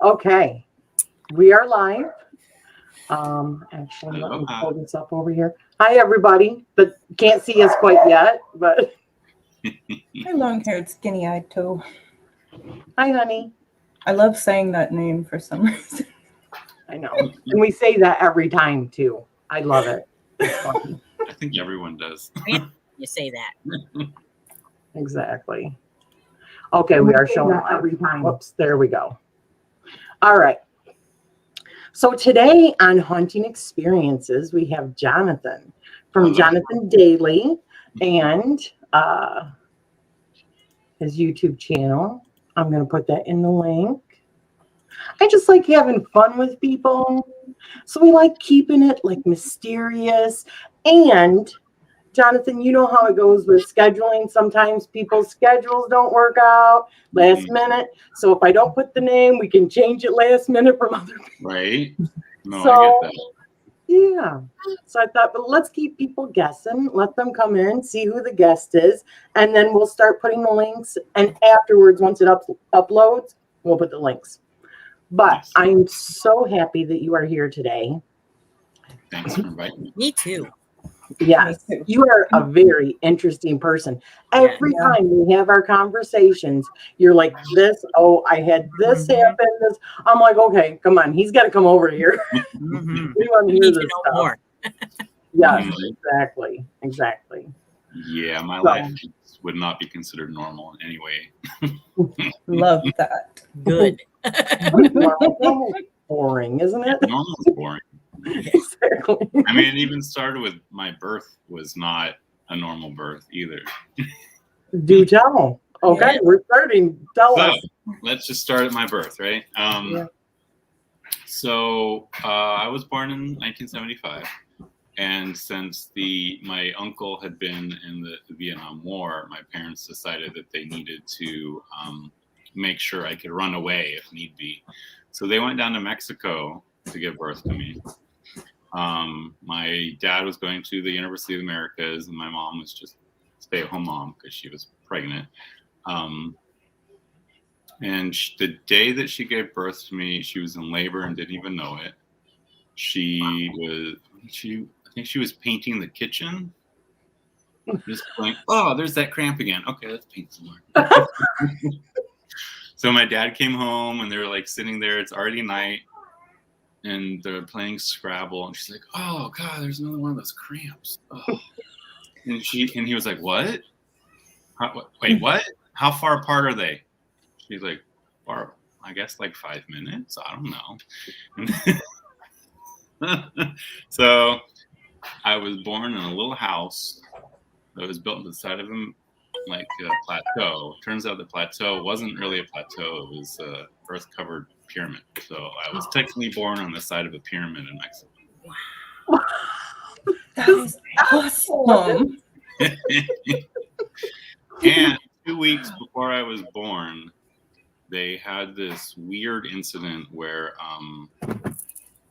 Okay, we are live. Actually, let me pull this up over here. Hi, everybody. But can't see us quite yet, but Hi, long-haired, skinny-eyed toe. hi, honey. I love saying that name for some reason. I know, and we say that every time too. I love it. It's funny. I think everyone does. You say that. Exactly. Okay, we are showing every time. Whoops, there we go. All right. So today on Haunting Experiences, we have Jonathan from Jonathan Dailey and his YouTube channel. I'm going to put that in the link. I just like having fun with people. So we like keeping it like mysterious. And Jonathan, you know how it goes with scheduling. Sometimes people's schedules don't work out last minute. So if I don't put the name, we can change it last minute from other people. Right. No, So, I get that. Yeah. So I thought, but let's keep people guessing. Let them come in, see who the guest is, and then we'll start putting the links. And afterwards, once it uploads, we'll put the links. But I'm so happy that you are here today. Thanks for inviting me. Me too. Yes, you are a very interesting person. Every time we have our conversations, you're like this. Oh, I had this happen. This. I'm like, okay, come on. He's got to come over here. We want to hear this stuff. More. Yes, exactly. Yeah, my life would not be considered normal in any way. Love that. Good. Normal is boring, isn't it? Normal is boring. Exactly. I mean, it even started with my birth was not a normal birth either. Do tell. Okay, we're starting. Tell us. Let's just start at my birth, right? So I was born in 1975, and since my uncle had been in the Vietnam War, my parents decided that they needed to make sure I could run away if need be. So they went down to Mexico to give birth to me. My dad was going to the University of the Americas, and my mom was just stay-at-home mom because she was pregnant. And the day that she gave birth to me, she was in labor and didn't even know it. I think she was painting the kitchen. Just going, oh, there's that cramp again. Okay, let's paint some more. So my dad came home, and they were like sitting there. It's already night. And they're playing Scrabble, and she's like, "Oh God, there's another one of those cramps." Oh. And he was like, "What? Wait, what? How far apart are they?" She's like, "Far, I guess like 5 minutes. I don't know." So I was born in a little house that was built on the side of a plateau. Turns out the plateau wasn't really a plateau; it was a earth-covered pyramid. So I was technically born on the side of a pyramid in Mexico. Wow. That is awesome. And 2 weeks before I was born, they had this weird incident where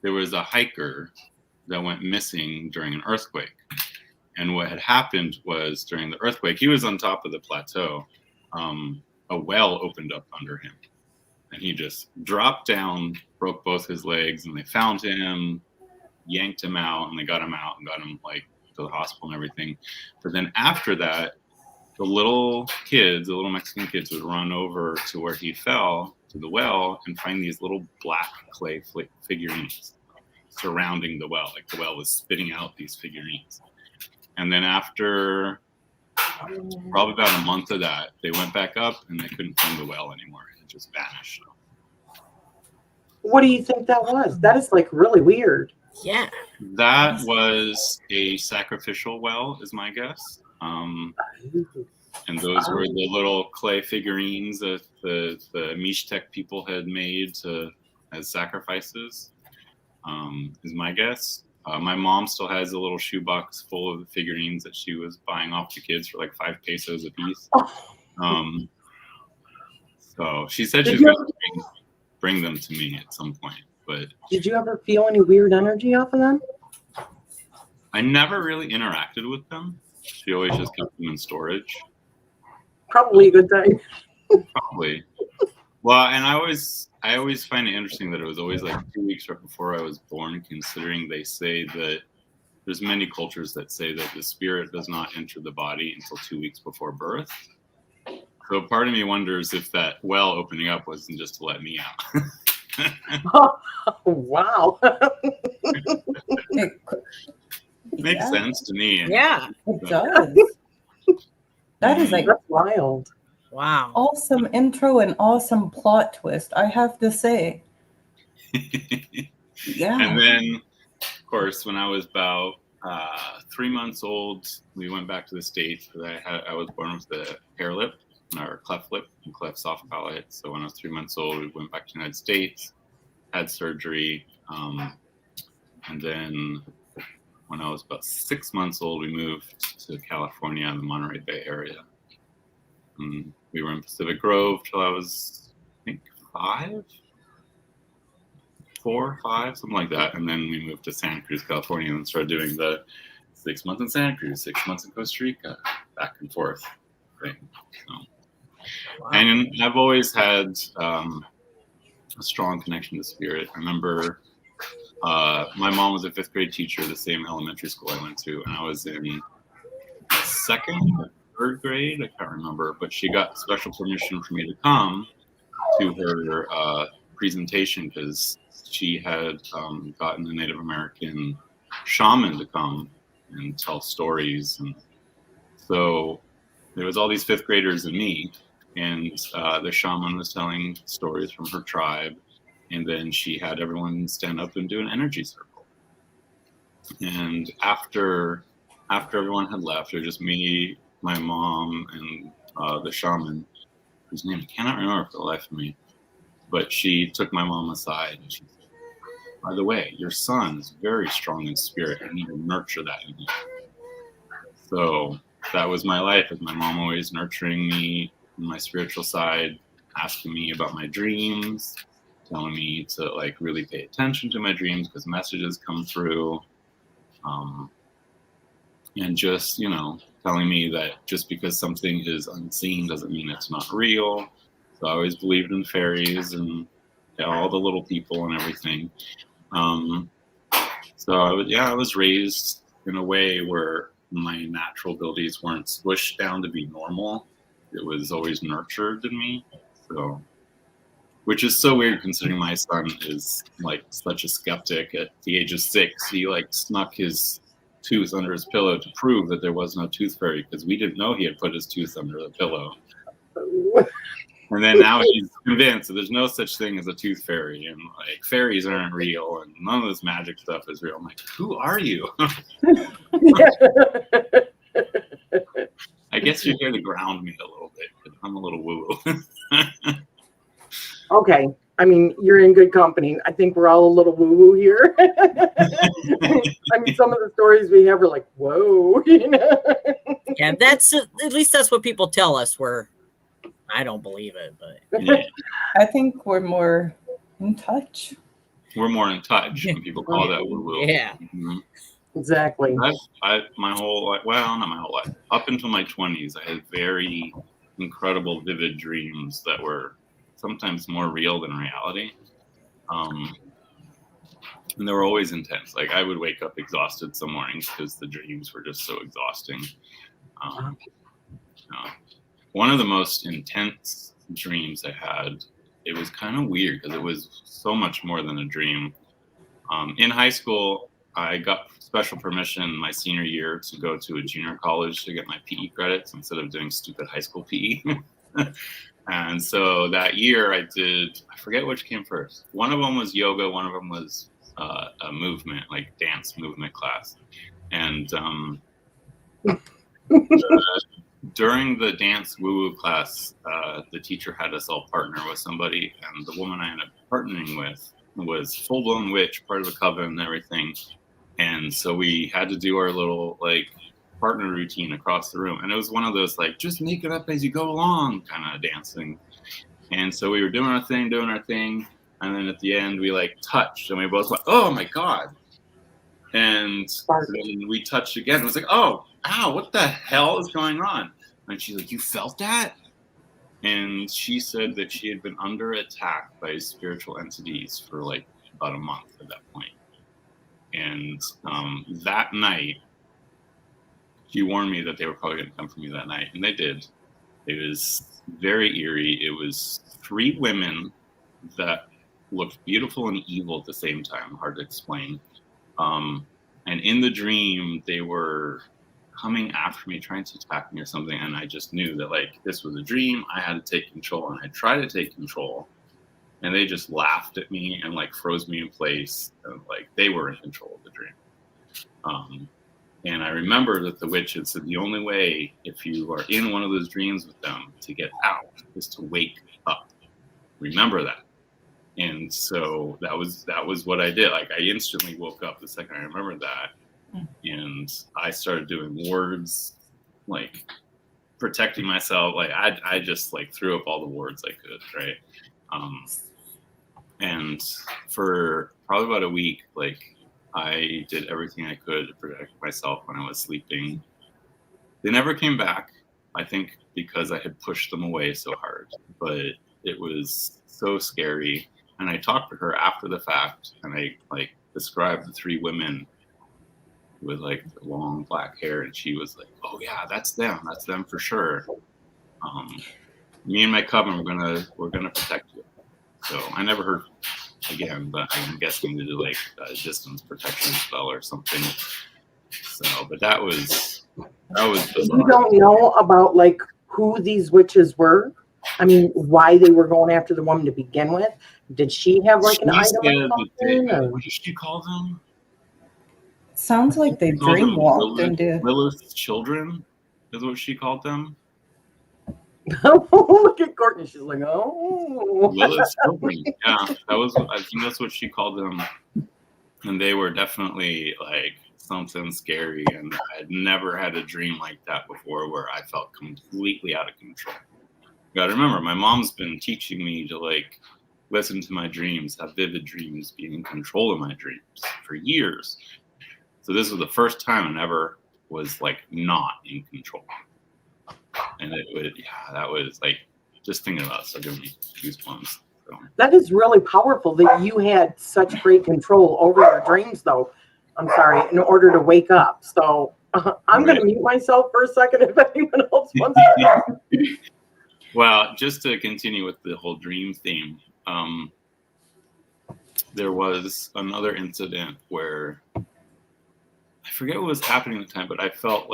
there was a hiker that went missing during an earthquake. And what had happened was during the earthquake, he was on top of the plateau. A well opened up under him. And he just dropped down, broke both his legs, and they found him, yanked him out, and they got him out and got him like to the hospital and everything. But then after that, the little Mexican kids would run over to where he fell, to the well, and find these little black clay figurines surrounding the well. Like the well was spitting out these figurines. And then after probably about a month of that, they went back up and they couldn't find the well anymore. It just vanished. What do you think that was? That is like really weird. Yeah. That was a sacrificial well, is my guess. And those were the little clay figurines that the Mixtec people had made as sacrifices, is my guess. My mom still has a little shoebox full of the figurines that she was buying off the kids for like 5 pesos a piece. So she said she's going to bring them to me at some point. But did you ever feel any weird energy off of them? I never really interacted with them. She always just kept them in storage. Probably a good thing. Probably. Well, and I always find it interesting that it was always like 2 weeks right before I was born, considering they say that there's many cultures that say that the spirit does not enter the body until 2 weeks before birth. So part of me wonders if that well opening up wasn't just to let me out. Wow. It Makes yeah, sense to me. Yeah. it does. That is like That's wild. Wow. awesome intro and awesome plot twist, I have to say. Yeah. And then, of course, when I was about 3 months old, we went back to the States because I was born with the hair lip or cleft lip and cleft soft palate. So when I was 3 months old, we went back to the United States, had surgery, and then when I was about 6 months old, we moved to California in the Monterey Bay area. We were in Pacific Grove till I was, I think, 4, 5, something like that. And then we moved to Santa Cruz, California, and started doing the 6 months in Santa Cruz, 6 months in Costa Rica, back and forth. Right. So, Wow. and I've always had a strong connection to spirit. I remember my mom was a 5th grade teacher, the same elementary school I went to, and I was in 2nd or 3rd grade, I can't remember, but she got special permission for me to come to her presentation because she had gotten a Native American shaman to come and tell stories. And so there was all these 5th graders and me, and the shaman was telling stories from her tribe. And then she had everyone stand up and do an energy circle. And after everyone had left, it was just me, my mom, and the shaman, whose name I cannot remember for the life of me. But she took my mom aside and she said, by the way, your son is very strong in spirit. I need to nurture that in him. So that was my life, with my mom always nurturing me on my spiritual side, asking me about my dreams, telling me to like really pay attention to my dreams because messages come through. And just, telling me that just because something is unseen doesn't mean it's not real. So I always believed in fairies and all the little people and everything. So I was raised in a way where my natural abilities weren't squished down to be normal. It was always nurtured in me. So, which is so weird considering my son is like such a skeptic. At the age of 6, he like snuck his tooth under his pillow to prove that there was no tooth fairy because we didn't know he had put his tooth under the pillow. And then now he's convinced that there's no such thing as a tooth fairy, and like fairies aren't real, and none of this magic stuff is real. I'm like, who are you? I guess you're here to ground me a little bit because I'm a little woo-woo. Okay. I mean, you're in good company. I think we're all a little woo-woo here. I mean, some of the stories we have are like, whoa. Yeah, that's at least that's what people tell us. I don't believe it, but Yeah. I think we're more in touch. We're more in touch when people call that woo-woo. yeah. Mm-hmm. Exactly. My whole life, well, not my whole life, up until my 20s, I had very incredible, vivid dreams that were sometimes more real than reality. And they were always intense. Like I would wake up exhausted some mornings because the dreams were just so exhausting. One of the most intense dreams I had, it was kind of weird because it was so much more than a dream. In high school, I got special permission my senior year to go to a junior college to get my PE credits instead of doing stupid high school PE. And so that year I forget which came first. One of them was yoga, one of them was a movement, like dance movement class. And during the dance woo-woo class, the teacher had us all partner with somebody, and the woman I ended up partnering with was full-blown witch, part of a coven and everything. And so we had to do our little like partner routine across the room, and it was one of those like just make it up as you go along kind of dancing. And so we were doing our thing, and then at the end we like touched, and we both went, oh my god. And then we touched again. It was like, oh, ow, what the hell is going on? And she's like, you felt that? And she said that she had been under attack by spiritual entities for like about a month at that point. And that night, she warned me that they were probably going to come for me that night. And they did. It was very eerie. It was 3 women that looked beautiful and evil at the same time. Hard to explain. And in the dream, they were coming after me, trying to attack me or something, and I just knew that like this was a dream. I had to take control, and I tried to take control, and they just laughed at me and like froze me in place, and like they were in control of the dream. And I remember that the witch had said the only way, if you are in one of those dreams with them, to get out is to wake up. Remember that. And so that was what I did. Like I instantly woke up the second I remembered that. And I started doing words, like protecting myself. Like I just like threw up all the words I could, right? And for probably about a week, like I did everything I could to protect myself when I was sleeping. They never came back, I think because I had pushed them away so hard, but it was so scary. And I talked to her after the fact, and I like described the 3 women with like long black hair, and she was like, "Oh yeah, that's them for sure. Me and my coven, we're gonna protect you." So I never heard again, but I'm guessing to do like a distance protection spell or something. So, but that was bizarre. You don't know about like who these witches were? I mean, why they were going after the woman to begin with? Did she have like an item or something? What did she call them? Sounds like they dreamwalked into Lilith's children is what she called them. Look at Cortney. She's like, oh. Lilith's children. Yeah, I think that's what she called them. And they were definitely like something scary. And I'd never had a dream like that before where I felt completely out of control. You gotta remember, my mom's been teaching me to like listen to my dreams, have vivid dreams, be in control of my dreams for years. So this was the first time I ever was like not in control. And that was like, just thinking about it, so giving me goosebumps. So. That is really powerful that you had such great control over your dreams, though. I'm sorry, in order to wake up. So I'm going to mute myself for a second if anyone else wants to. Well, just to continue with the whole dream theme, there was another incident where I forget what was happening at the time, but I felt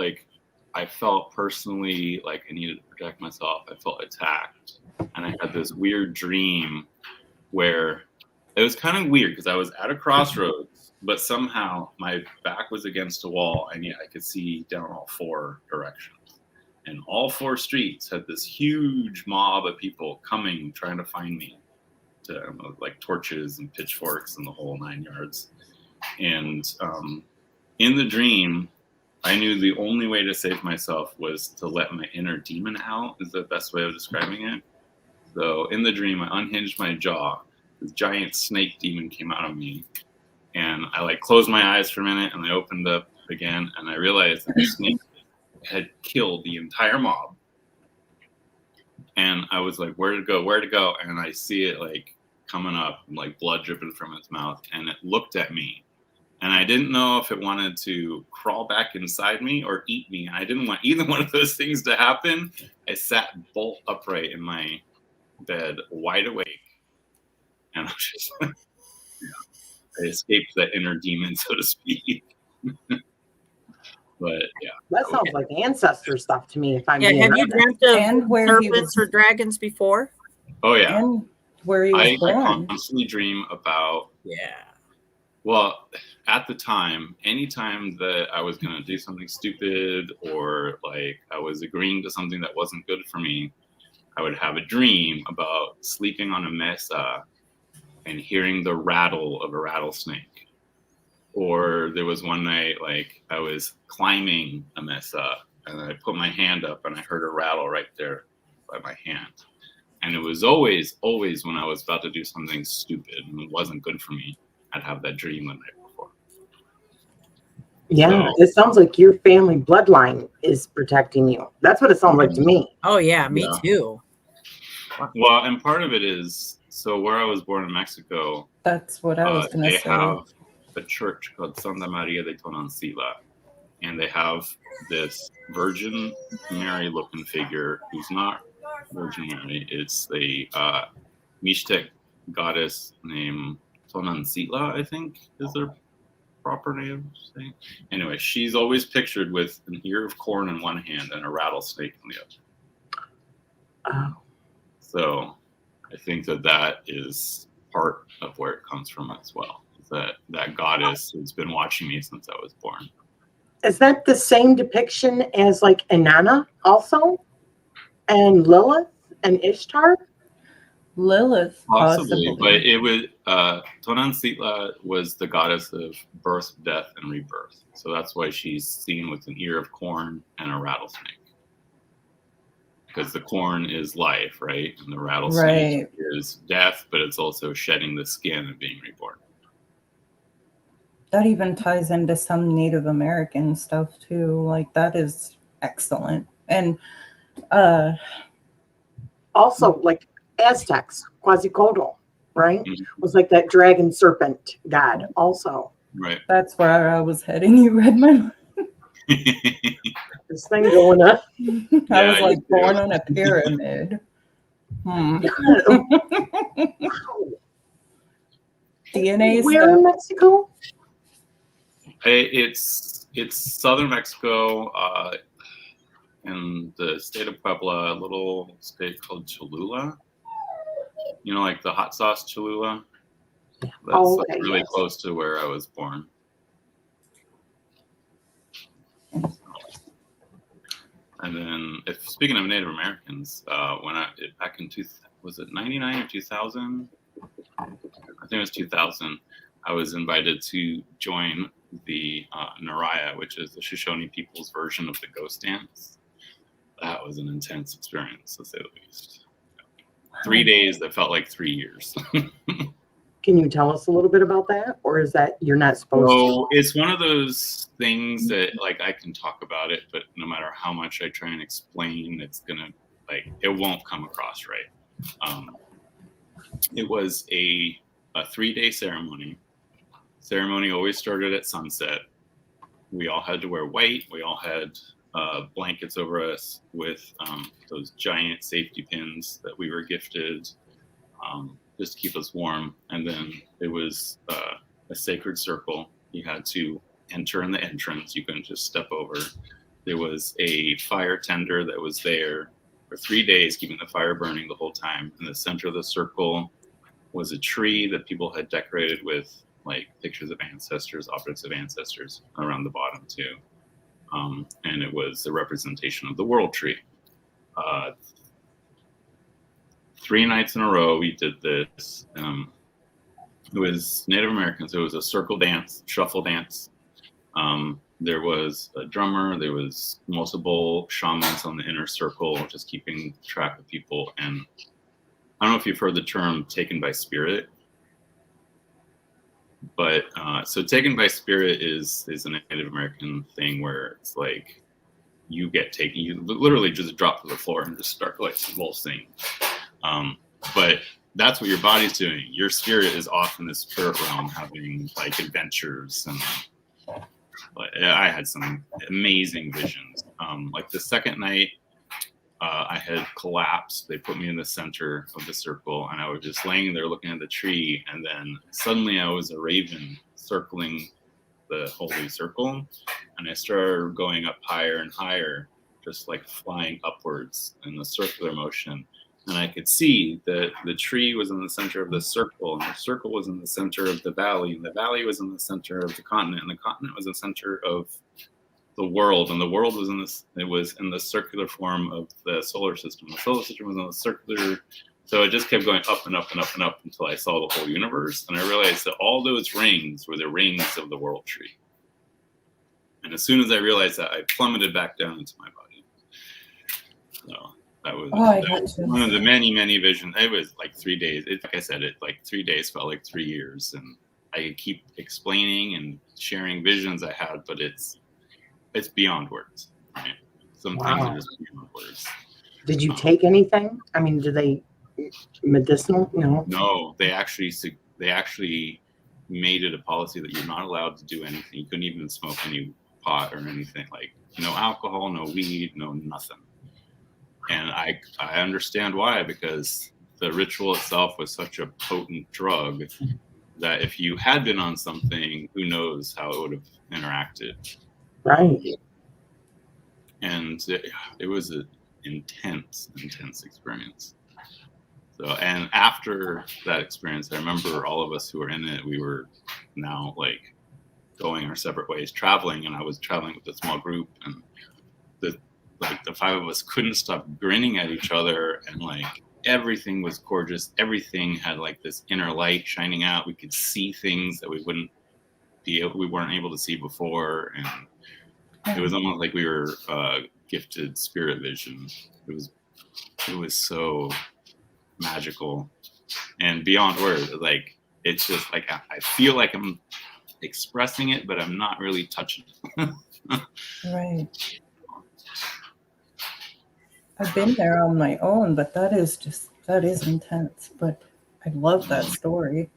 personally like I needed to protect myself. I felt attacked, and I had this weird dream where it was kind of weird because I was at a crossroads, but somehow my back was against a wall, and yet I could see down all 4 directions. And all 4 streets had this huge mob of people coming, trying to find me, like torches and pitchforks and the whole 9 yards. And in the dream, I knew the only way to save myself was to let my inner demon out, is the best way of describing it. So in the dream, I unhinged my jaw. This giant snake demon came out of me. And I like closed my eyes for a minute, and I opened up again, and I realized that the snake had killed the entire mob. And I was like, where to go? And I see it like coming up, like blood dripping from its mouth, and it looked at me. And I didn't know if it wanted to crawl back inside me or eat me. I didn't want either one of those things to happen. I sat bolt upright in my bed, wide awake. And I was just, I escaped that inner demon, so to speak. But yeah. That sounds like ancestor stuff to me. If I'm Yeah, have you dreamt And of where he serpents was- or dragons before? Oh yeah. and where he was I born. constantly dream about, Yeah. well, at the time, anytime that I was going to do something stupid or like I was agreeing to something that wasn't good for me, I would have a dream about sleeping on a mesa and hearing the rattle of a rattlesnake. Or there was one night, like I was climbing a mesa and I put my hand up and I heard a rattle right there by my hand. And it was always when I was about to do something stupid and it wasn't good for me, I'd have that dream the night before. Yeah, it sounds like your family bloodline is protecting you. That's what it sounds like to me. Oh yeah, me Yeah. too. Well, and part of it is, so where I was born in Mexico, That's what I was going to they say. have a church called Santa Maria de Tonancilla, and they have this Virgin Mary looking figure who's not Virgin Mary. It's the Mixtec goddess named Tonancilla, I think is their proper name. Anyway, she's always pictured with an ear of corn in one hand and a rattlesnake in the other. Oh. So I think that is part of where it comes from as well. That goddess has been watching me since I was born. Is that the same depiction as like Inanna also? And Lilith and Ishtar? Lilith, Possibly, but it was Tonancilla was the goddess of birth, death, and rebirth. So that's why she's seen with an ear of corn and a rattlesnake. Because the corn is life, right? And the rattlesnake is death, but it's also shedding the skin and being reborn. That even ties into some Native American stuff too. Like that is excellent. And also like Aztecs, Quetzalcoatl, right? Mhm. Was like that dragon serpent god also. Right. that's where I was heading. You read my mind. This thing going up. I was Yeah, like you born do. on a pyramid. Wow. DNA Where stuff. in Mexico? It's southern Mexico, in the state of Puebla, a little state called Cholula. You know, like the hot sauce Cholula. That's Okay, really yes. close to where I was born. And then, speaking of Native Americans, when back in was it 99 or 2000? I think it was 2000. I was invited to join the Naraya, which is the Shoshone people's version of the ghost dance. That was an intense experience, to say the least. 3 days that felt like 3 years. Can you tell us a little bit about that? Or is that you're not supposed So it's one of those things that like I can talk about it, but no matter how much I try and explain, it's gonna it won't come across right. It was a 3-day ceremony. Ceremony always started at sunset. We all had to wear white. We all had blankets over us with those giant safety pins that we were gifted. Just to keep us warm. And then it was a sacred circle. You had to enter in the entrance. You couldn't just step over. There was a fire tender that was there for 3 days, keeping the fire burning the whole time. In the center of the circle was a tree that people had decorated with like pictures of ancestors, objects of ancestors around the bottom too. And it was a representation of the world tree. 3 nights in a row we did this. It was Native Americans. It was a circle dance, shuffle dance. There was a drummer. There was multiple shamans on the inner circle, just keeping track of people. And I don't know if you've heard the term "taken by spirit," but so "taken by spirit" is a Native American thing where it's like you get taken. You literally just drop to the floor and just start like convulsing. But that's what your body's doing. Your spirit is off in the spirit realm having like adventures. And I had some amazing visions. Like the second night, I had collapsed. They put me in the center of the circle and I was just laying there looking at the tree. And then suddenly I was a raven circling the holy circle. And I started going up higher and higher, just like flying upwards in the circular motion. And I could see that the tree was in the center of the circle, and the circle was in the center of the valley, and the valley was in the center of the continent, and the continent was in the center of the world, and the world was in the circular form of the solar system. The solar system was in the circular, so it just kept going up and up and up and up until I saw the whole universe, and I realized that all those rings were the rings of the world tree. And as soon as I realized that, I plummeted back down into my body. So that was one of the many, many visions. It was like 3 days. Like I said, like 3 days felt like 3 years. And I could keep explaining and sharing visions I had, but it's beyond words. Right? Some things are just beyond words. Did you take anything? I mean, did they medicinal? No. No, they actually made it a policy that you're not allowed to do anything. You couldn't even smoke any pot or anything. Like no alcohol, no weed, no nothing. And I understand why, because the ritual itself was such a potent drug that if you had been on something, who knows how it would have interacted. Right. And it was an intense experience. So, and after that experience, I remember all of us who were in it, we were now like going our separate ways, traveling, and I was traveling with a small group, and the 5 of us couldn't stop grinning at each other, and like everything was gorgeous. Everything had like this inner light shining out. We could see things that we weren't able to see before, and it was almost like we were gifted spirit vision. It was so magical and beyond words. Like it's just like I feel like I'm expressing it, but I'm not really touching it. Right. I've been there on my own, but that is intense. But I love that story.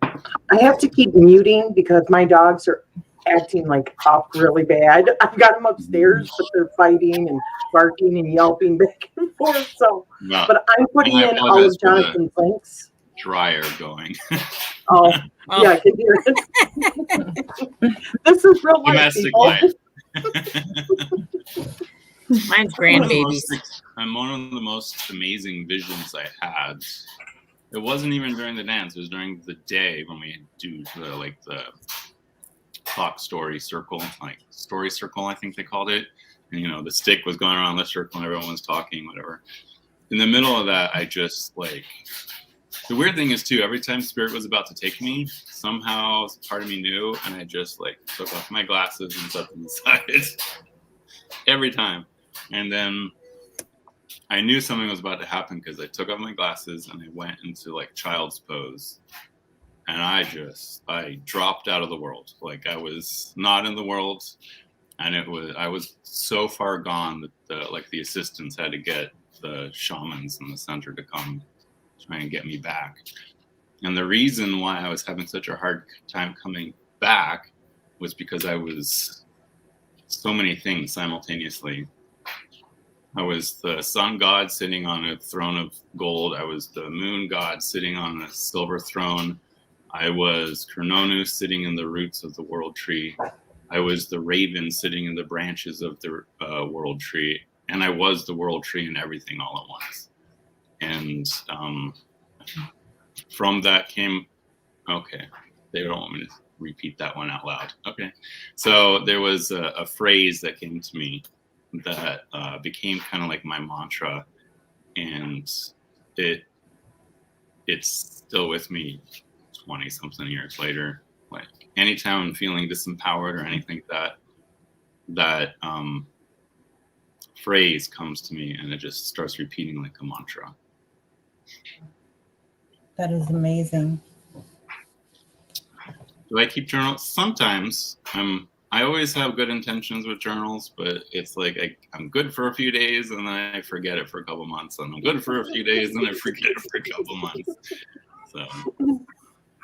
I have to keep muting because my dogs are acting like up really bad. I've got them upstairs, but they're fighting and barking and yelping back and forth. So, No. but I'm putting in all of Jonathan's links. Dryer going. Oh, yeah, I can hear it. This is real life, Domestic people. life. Mine's grandbabies. One of the most amazing visions I had. It wasn't even during the dance. It was during the day when we do the talk story circle, like story circle, I think they called it. And the stick was going around the circle and everyone was talking, whatever. In the middle of that, I just the weird thing is too, every time spirit was about to take me, somehow part of me knew, and I just took off my glasses and set them aside. Every time. And then I knew something was about to happen because I took off my glasses and I went into child's pose. And I dropped out of the world. Like I was not in the world, and I was so far gone that the assistants had to get the shamans in the center to come try and get me back. And the reason why I was having such a hard time coming back was because I was so many things simultaneously. I was the sun god sitting on a throne of gold. I was the moon god sitting on a silver throne. I was Kernonu sitting in the roots of the world tree. I was the raven sitting in the branches of the world tree. And I was the world tree and everything all at once. And from that came, okay, they don't want me to repeat that one out loud. Okay. So there was a phrase that came to me that became kind of like my mantra. And it's still with me 20 something years later. Like anytime I'm feeling disempowered or anything that phrase comes to me and it just starts repeating like a mantra. That is amazing. Do I keep journals? Sometimes. I always have good intentions with journals, but it's like I'm good for a few days and then I forget it for a couple months, and I'm good for a few days and I forget it for a couple months. So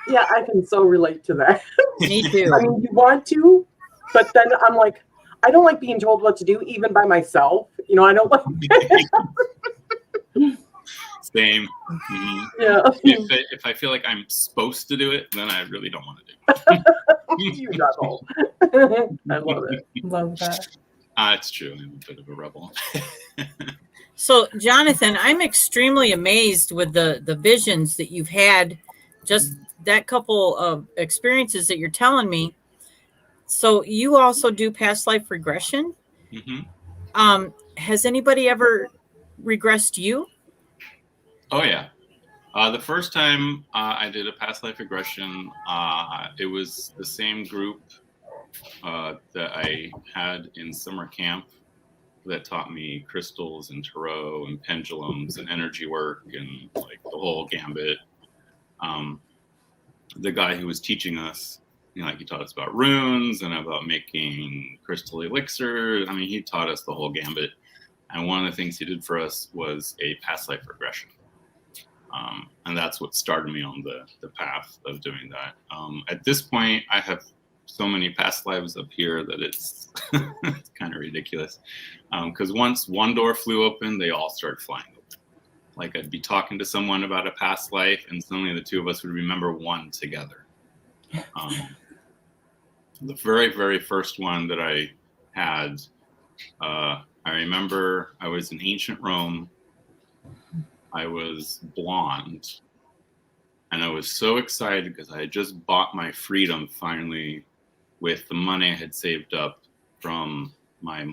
yeah, I can so relate to that. Me too. I mean, you want to, but then I'm like, I don't like being told what to do, even by myself. I don't like. Same. Mm-hmm. Yeah. If I feel like I'm supposed to do it, then I really don't want to do it. You rebel. I love it. Love that. It's true. I'm a bit of a rebel. So, Jonathan, I'm extremely amazed with the visions that you've had, just that couple of experiences that you're telling me. So you also do past life regression? Mm-hmm. Has anybody ever regressed you? Oh, yeah. The first time I did a past life regression, it was the same group that I had in summer camp that taught me crystals and tarot and pendulums and energy work and the whole gambit. The guy who was teaching us, he taught us about runes and about making crystal elixir. I mean, he taught us the whole gambit. And one of the things he did for us was a past life regression. And that's what started me on the path of doing that. At this point, I have so many past lives up here that it's, it's kind of ridiculous. Because once one door flew open, they all started flying open. Like I'd be talking to someone about a past life, and suddenly the two of us would remember one together. The very, very first one that I had, I remember I was in ancient Rome. I was blonde, and I was so excited because I had just bought my freedom finally with the money I had saved up from my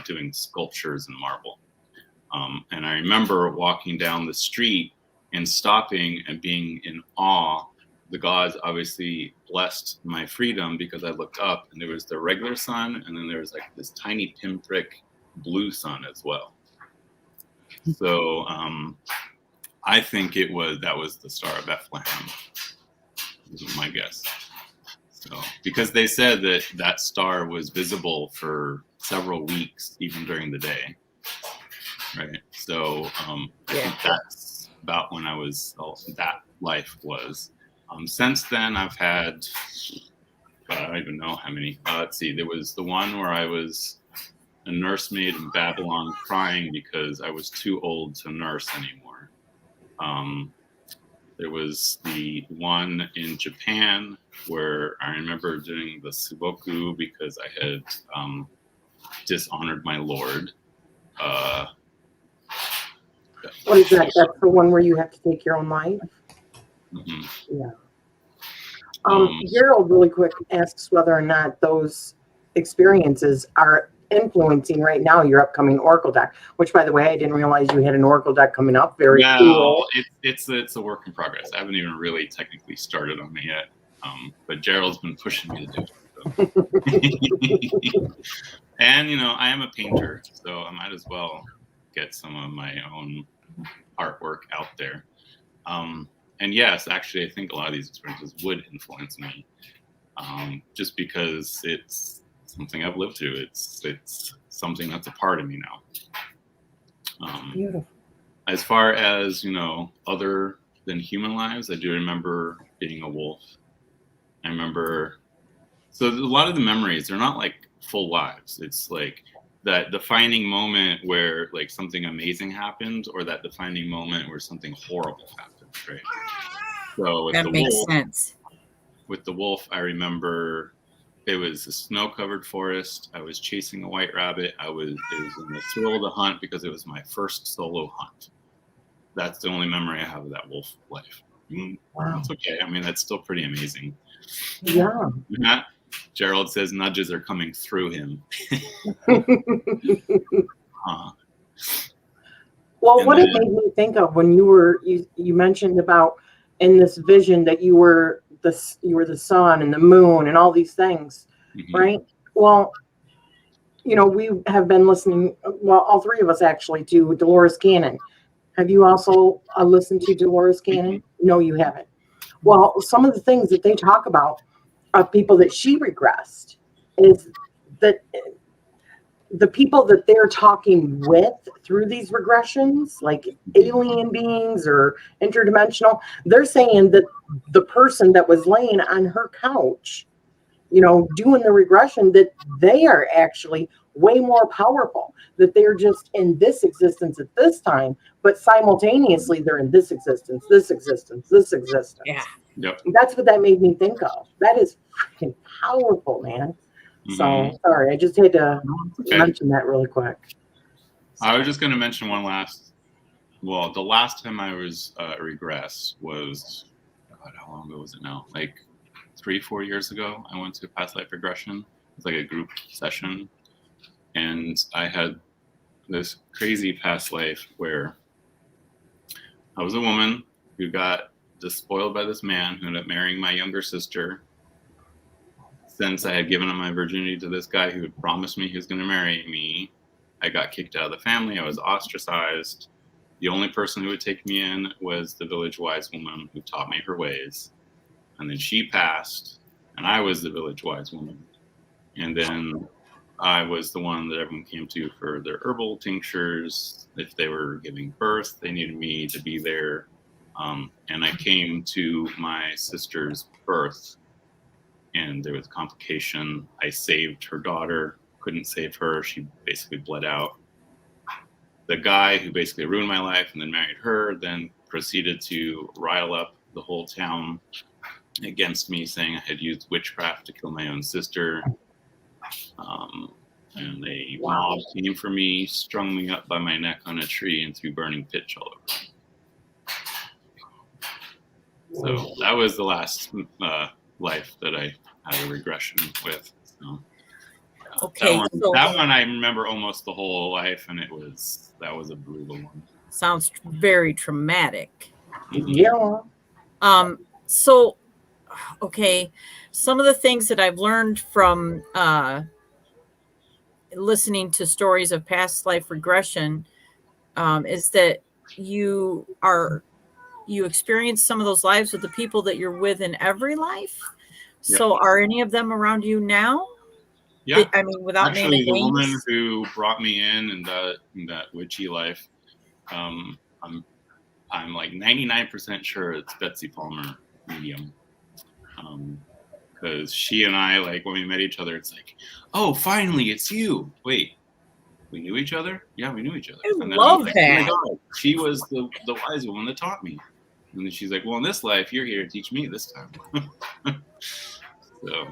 doing sculptures in marble. And I remember walking down the street and stopping and being in awe. The gods obviously blessed my freedom because I looked up and there was the regular sun, and then there was like this tiny pinprick blue sun as well. So I think that was the Star of Bethlehem, is my guess. So because they said that star was visible for several weeks, even during the day, right? So I think that's about when that life was. Since then, I've had, I don't even know how many. Let's see, there was the one where I was a nursemaid in Babylon crying because I was too old to nurse anymore. There was the one in Japan where I remember doing the suboku because I had dishonored my lord. What is that? That's the one where you have to take your own life? Mm-hmm. Yeah. Gerald really quick asks whether or not those experiences are influencing right now your upcoming Oracle deck, which, by the way, I didn't realize you had an Oracle deck coming up. Very cool. It's a work in progress. I haven't even really technically started on it yet, but Gerald's been pushing me to do it. So. And, I am a painter, so I might as well get some of my own artwork out there. And yes, actually, I think a lot of these experiences would influence me, just because it's something I've lived through. It's something that's a part of me now. Beautiful. As far as, other than human lives, I do remember being a wolf. I remember, so a lot of the memories, they're not like full lives. It's like that defining moment where like something amazing happened, or that defining moment where something horrible happened, right? So with That makes sense. With the wolf, I remember it was a snow-covered forest. I was chasing a white rabbit. It was in the thrill of the hunt because it was my first solo hunt. That's the only memory I have of that wolf life. Wow. That's okay. I mean, that's still pretty amazing. Yeah. Gerald says nudges are coming through him. Well, what it made me think of when you mentioned about in this vision that you were the sun and the moon and all these things, right? Well, we have been listening, well, all three of us actually, to Dolores Cannon. Have you also listened to Dolores Cannon? No, you haven't. Well, some of the things that they talk about of people that she regressed is that the people that they're talking with through these regressions, like alien beings or interdimensional, they're saying that the person that was laying on her couch, doing the regression, that they are actually way more powerful, that they're just in this existence at this time, but simultaneously they're in this existence, this existence, this existence. Yeah. Yep. That's what that made me think of. That is freaking powerful, man. So sorry, I just had to mention that really quick. I was just going to mention the last time I was regress was, God, how long ago was it now? Like 3-4 years ago. I went to a past life regression. It's like a group session, and I had this crazy past life where I was a woman who got despoiled by this man who ended up marrying my younger sister. Since I had given up my virginity to this guy who had promised me he was going to marry me, I got kicked out of the family. I was ostracized. The only person who would take me in was the village wise woman who taught me her ways. And then she passed, and I was the village wise woman. And then I was the one that everyone came to for their herbal tinctures. If they were giving birth, they needed me to be there. And I came to my sister's birth, and there was a complication. I saved her daughter, couldn't save her. She basically bled out. The guy who basically ruined my life and then married her then proceeded to rile up the whole town against me, saying I had used witchcraft to kill my own sister. And a mob came for me, strung me up by my neck on a tree, and threw burning pitch all over me. So that was the last life that I had a regression with. So, Okay, that one I remember almost the whole life, and that was a brutal one. Sounds very traumatic. Yeah. So, okay, some of the things that I've learned from listening to stories of past life regression is that you experience some of those lives with the people that you're with in every life. Yep. So are any of them around you now? Yeah. I mean, without actually, naming the names? woman who brought me in that witchy life, I'm like 99% sure it's Betsy Palmer, medium. Because she and I, like, when we met each other, it's like, oh, finally, it's you. Wait, we knew each other? Yeah, we knew each other. I And then love I was like, that. oh my God, she was the wise woman that taught me. And then she's like, well, in this life, you're here to teach me this time. So,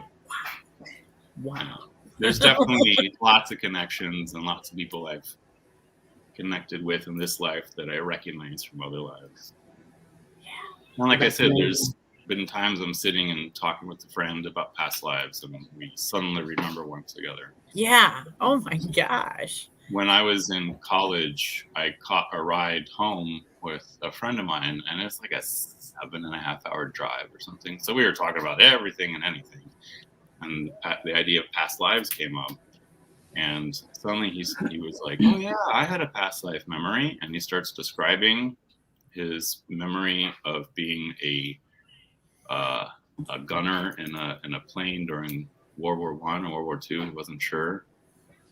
wow. There's definitely lots of connections and lots of people I've connected with in this life that I recognize from other lives. And like I said, there's been times I'm sitting and talking with a friend about past lives, and we suddenly remember one together. Yeah. Oh my gosh. When I was in college, I caught a ride home with a friend of mine, and it's like a 7.5-hour drive or something. So we were talking about everything and anything. And the idea of past lives came up. And suddenly he was like, oh yeah, I had a past life memory. And he starts describing his memory of being a gunner in a plane during World War I or World War II. He wasn't sure.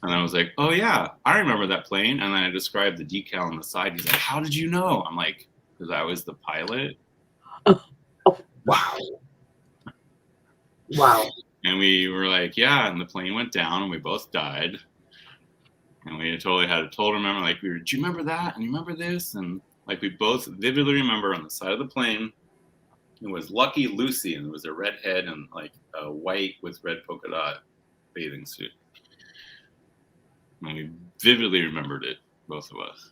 And I was like, oh yeah, I remember that plane. And then I described the decal on the side. He's like, how did you know? I'm like, because I was the pilot. Oh, wow. Wow. And we were like, yeah, and the plane went down and we both died. And we totally had a total remember, like, do you remember that? And you remember this? And like, we both vividly remember on the side of the plane, it was Lucky Lucy, and it was a red head and like a white with red polka dot bathing suit. And we vividly remembered it, both of us.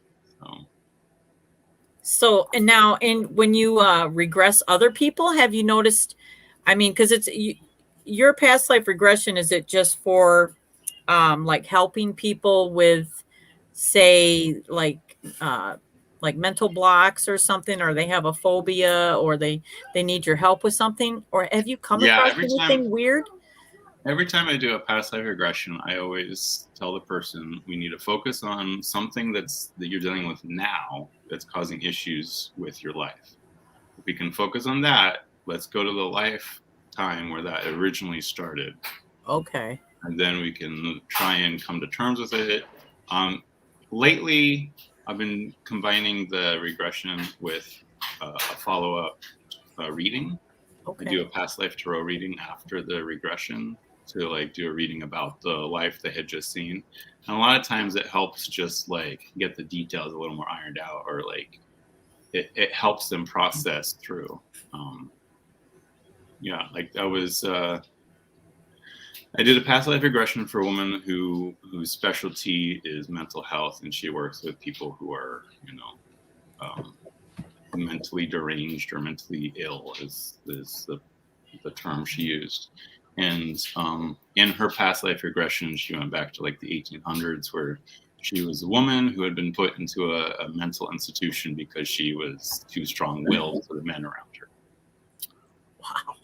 So, and now when you regress other people, have you noticed, I mean, because your past life regression, is it just for like helping people with, say, like mental blocks or something, or they have a phobia, or they need your help with something? Or have you come across anything weird? Every time I do a past life regression, I always tell the person, we need to focus on something that you're dealing with now that's causing issues with your life. If we can focus on that, let's go to the lifetime where that originally started. Okay. And then we can try and come to terms with it. Lately, I've been combining the regression with a follow-up reading. Okay. I do a past life tarot reading after the regression to like do a reading about the life they had just seen. And a lot of times it helps just like get the details a little more ironed out, or like it helps them process through. Yeah, like I did a past life regression for a woman whose specialty is mental health, and she works with people who are, mentally deranged or mentally ill is the term she used. And in her past life regression, she went back to like the 1800s, where she was a woman who had been put into a mental institution because she was too strong-willed to the men around her. Wow.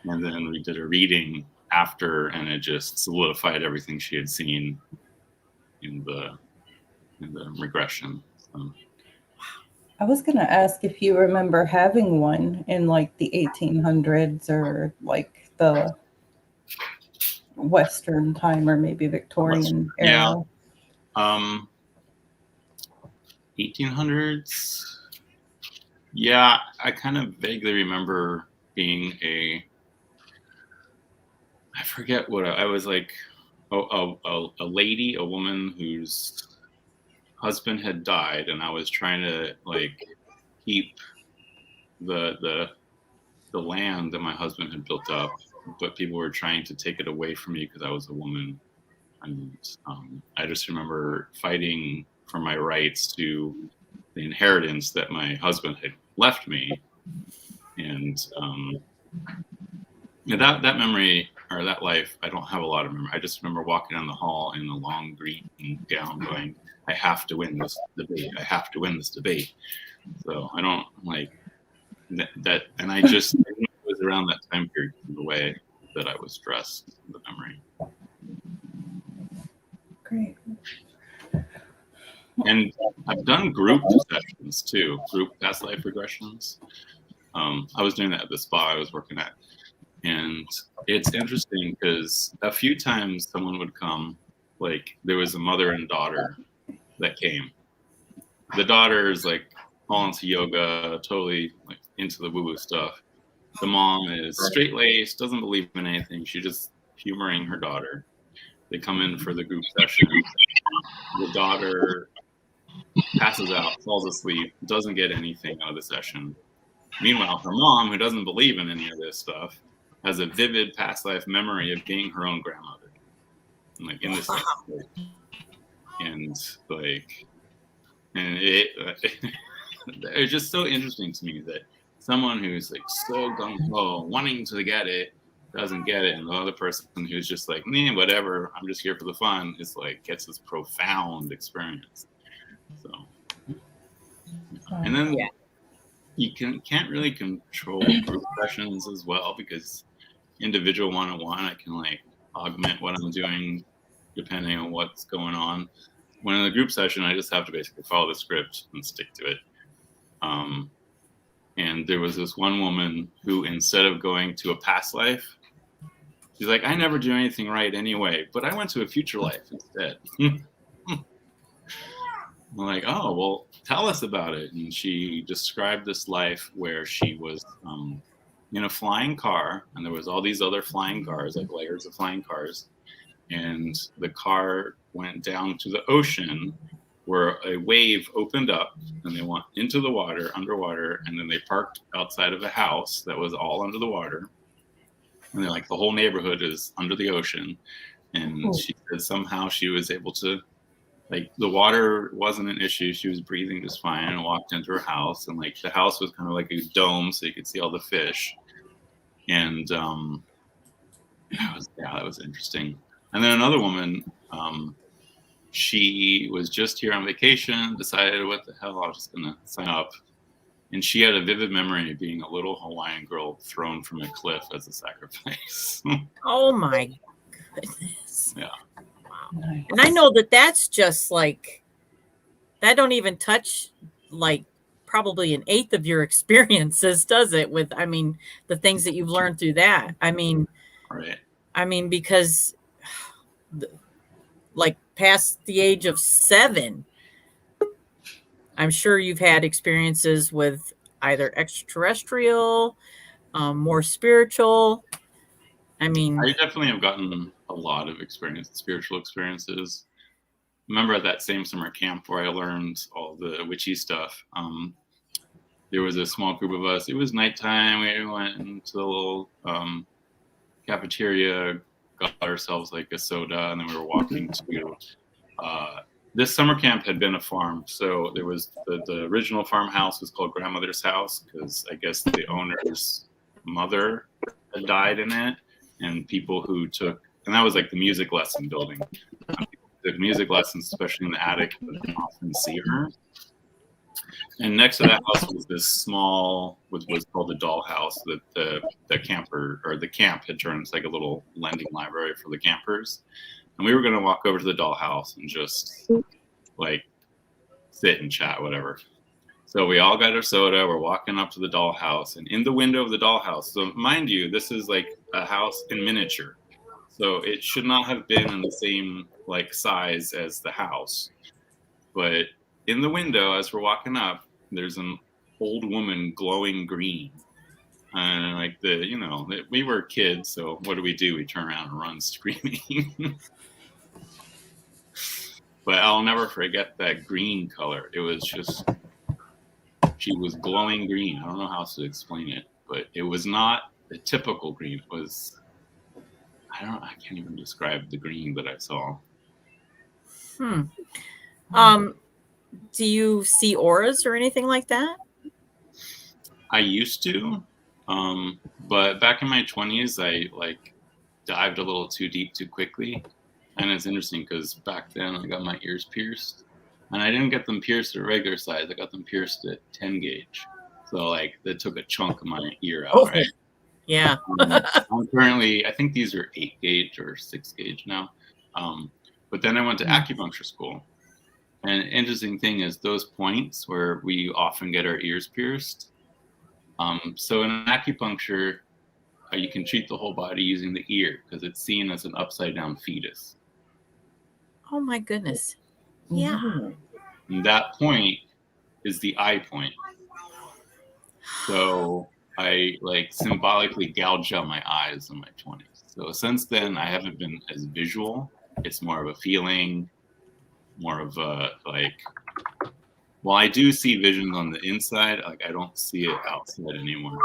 And then we did a reading after, and it just solidified everything she had seen in the regression. So. I was going to ask if you remember having one in like the 1800s or like the Western time, or maybe Victorian era. Yeah. 1800s. Yeah, I kind of vaguely remember being I forget what I was like, a lady, a woman whose husband had died, and I was trying to like keep the land that my husband had built up, but people were trying to take it away from me because I was a woman. And I just remember fighting for my rights to the inheritance that my husband had left me. And that memory, or that life, I don't have a lot of memory. I just remember walking down the hall in a long green gown going, I have to win this debate. I have to win this debate. So I don't like that. And I just, it was around that time period, the way that I was dressed, the memory. Great. And I've done group sessions too, group past life regressions. I was doing that at the spa I was working at. And it's interesting because a few times someone would come, like there was a mother and daughter that came. The daughter is like all into yoga, totally like into the woo-woo stuff. The mom is straight-laced, doesn't believe in anything. She's just humoring her daughter. They come in for the group session. The daughter passes out, falls asleep, doesn't get anything out of the session. Meanwhile, her mom, who doesn't believe in any of this stuff, has a vivid past life memory of being her own grandmother, and like in this, and like, and it's just so interesting to me that someone who's like so gung ho, wanting to get it, doesn't get it, and the other person who's just like, whatever, I'm just here for the fun, is like gets this profound experience. So, and then you can't really control group sessions as well, because individual one-on-one, I can like augment what I'm doing depending on what's going on. When in a group session, I just have to basically follow the script and stick to it. And there was this one woman who, instead of going to a past life, she's like, I never do anything right anyway, but I went to a future life instead. I'm like, oh, well, tell us about it. And she described this life where she was in a flying car, and there was all these other flying cars, like layers of flying cars, and the car went down to the ocean where a wave opened up and they went into the water, underwater, and then they parked outside of a house that was all under the water. And they're like, the whole neighborhood is under the ocean. And she said somehow she was able to, like, the water wasn't an issue. She was breathing just fine, and walked into her house. And like the house was kind of like a dome, so you could see all the fish. And that was interesting. And then another woman, she was just here on vacation, decided, what the hell, I was just gonna sign up. And she had a vivid memory of being a little Hawaiian girl thrown from a cliff as a sacrifice. Oh my goodness. Yeah. Wow. Nice. And I know that that's just like, that don't even touch like probably an eighth of your experiences, does it? With, I mean, the things that you've learned through that. I mean, right. I mean, because like past the age of 7, I'm sure you've had experiences with either extraterrestrial, more spiritual. I mean, I definitely have gotten a lot of spiritual experiences. Remember at that same summer camp where I learned all the witchy stuff, there was a small group of us. It was nighttime. We went into the little cafeteria, got ourselves like a soda, and then we were walking to this summer camp had been a farm. So there was the original farmhouse was called Grandmother's House, because I guess the owner's mother had died in it, and people who took, and that was like the music lesson building. The music lessons, especially in the attic, but you often see her. And next to that house was this small, what was called the doll house, that the camper, or the camp had turned into like a little lending library for the campers. And we were going to walk over to the doll house and just like sit and chat, whatever. So we all got our soda. We're walking up to the doll house, and in the window of the doll house, so mind you, this is like a house in miniature. So it should not have been in the same like size as the house. But in the window, as we're walking up, there's an old woman glowing green. And like we were kids, so what do? We turn around and run screaming. But I'll never forget that green color. It was just, she was glowing green. I don't know how else to explain it, but it was not the typical green. It was, I can't even describe the green that I saw. Do you see auras or anything like that? I used to, but back in my 20s, I like dived a little too deep too quickly. And it's interesting because back then I got my ears pierced, and I didn't get them pierced at regular size. I got them pierced at 10 gauge. So like that took a chunk of my ear out, right? Yeah. I'm currently, I think these are 8 gauge or 6 gauge now. But then I went to acupuncture school. And an interesting thing is those points where we often get our ears pierced. So in acupuncture, you can treat the whole body using the ear because it's seen as an upside down fetus. Oh my goodness. Yeah. And that point is the eye point. So I like symbolically gouged out my eyes in my 20s. So since then, I haven't been as visual. It's more of a feeling, more of a like, well, I do see visions on the inside. Like I don't see it outside anymore.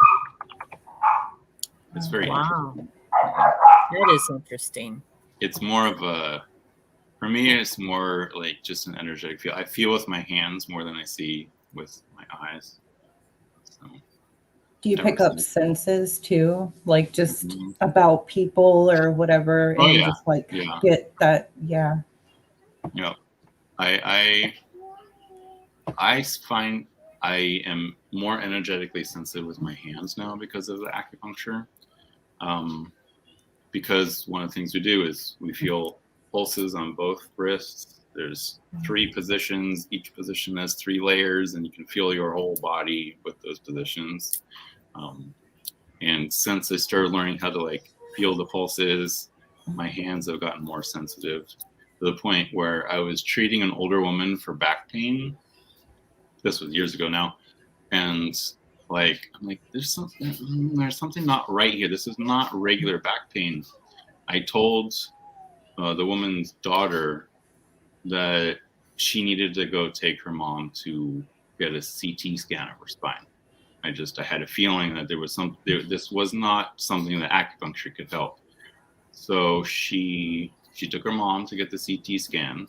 It's very interesting. That is interesting. It's more of a, for me, it's more like just an energetic feel. I feel with my hands more than I see with my eyes. So, do you pick up senses too? Like just about people or whatever? And you just like get that, Yeah. I find I am more energetically sensitive with my hands now because of the acupuncture. Because one of the things we do is we feel pulses on both wrists. There's 3 positions. Each position has 3 layers, and you can feel your whole body with those positions. And since I started learning how to like feel the pulses, my hands have gotten more sensitive to the point where I was treating an older woman for back pain. This was years ago now. And like, I'm like, there's something not right here. This is not regular back pain. I told the woman's daughter that she needed to go take her mom to get a CT scan of her spine. I had a feeling that there was this was not something that acupuncture could help. So she took her mom to get the CT scan.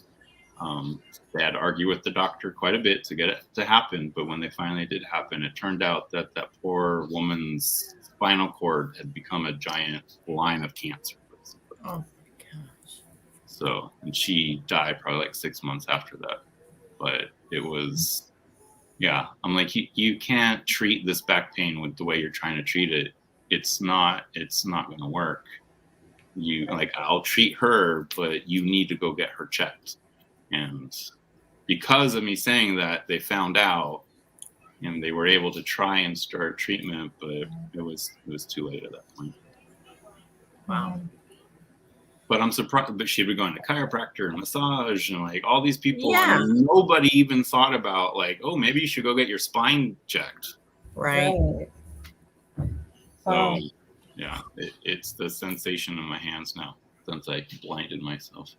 They had to argue with the doctor quite a bit to get it to happen. But when they finally did happen, it turned out that that poor woman's spinal cord had become a giant line of cancer. Oh my gosh. So, and she died probably like 6 months after that. But it was, I'm like, you can't treat this back pain with the way you're trying to treat it. It's not going to work. I'll treat her, but you need to go get her checked. And because of me saying that, they found out, and they were able to try and start treatment, but it was too late at that point. Wow. But I'm surprised. But she'd be going to chiropractor and massage and like all these people. Yeah. And nobody even thought about like, oh, maybe you should go get your spine checked. Right. So, it's the sensation in my hands now since I blinded myself.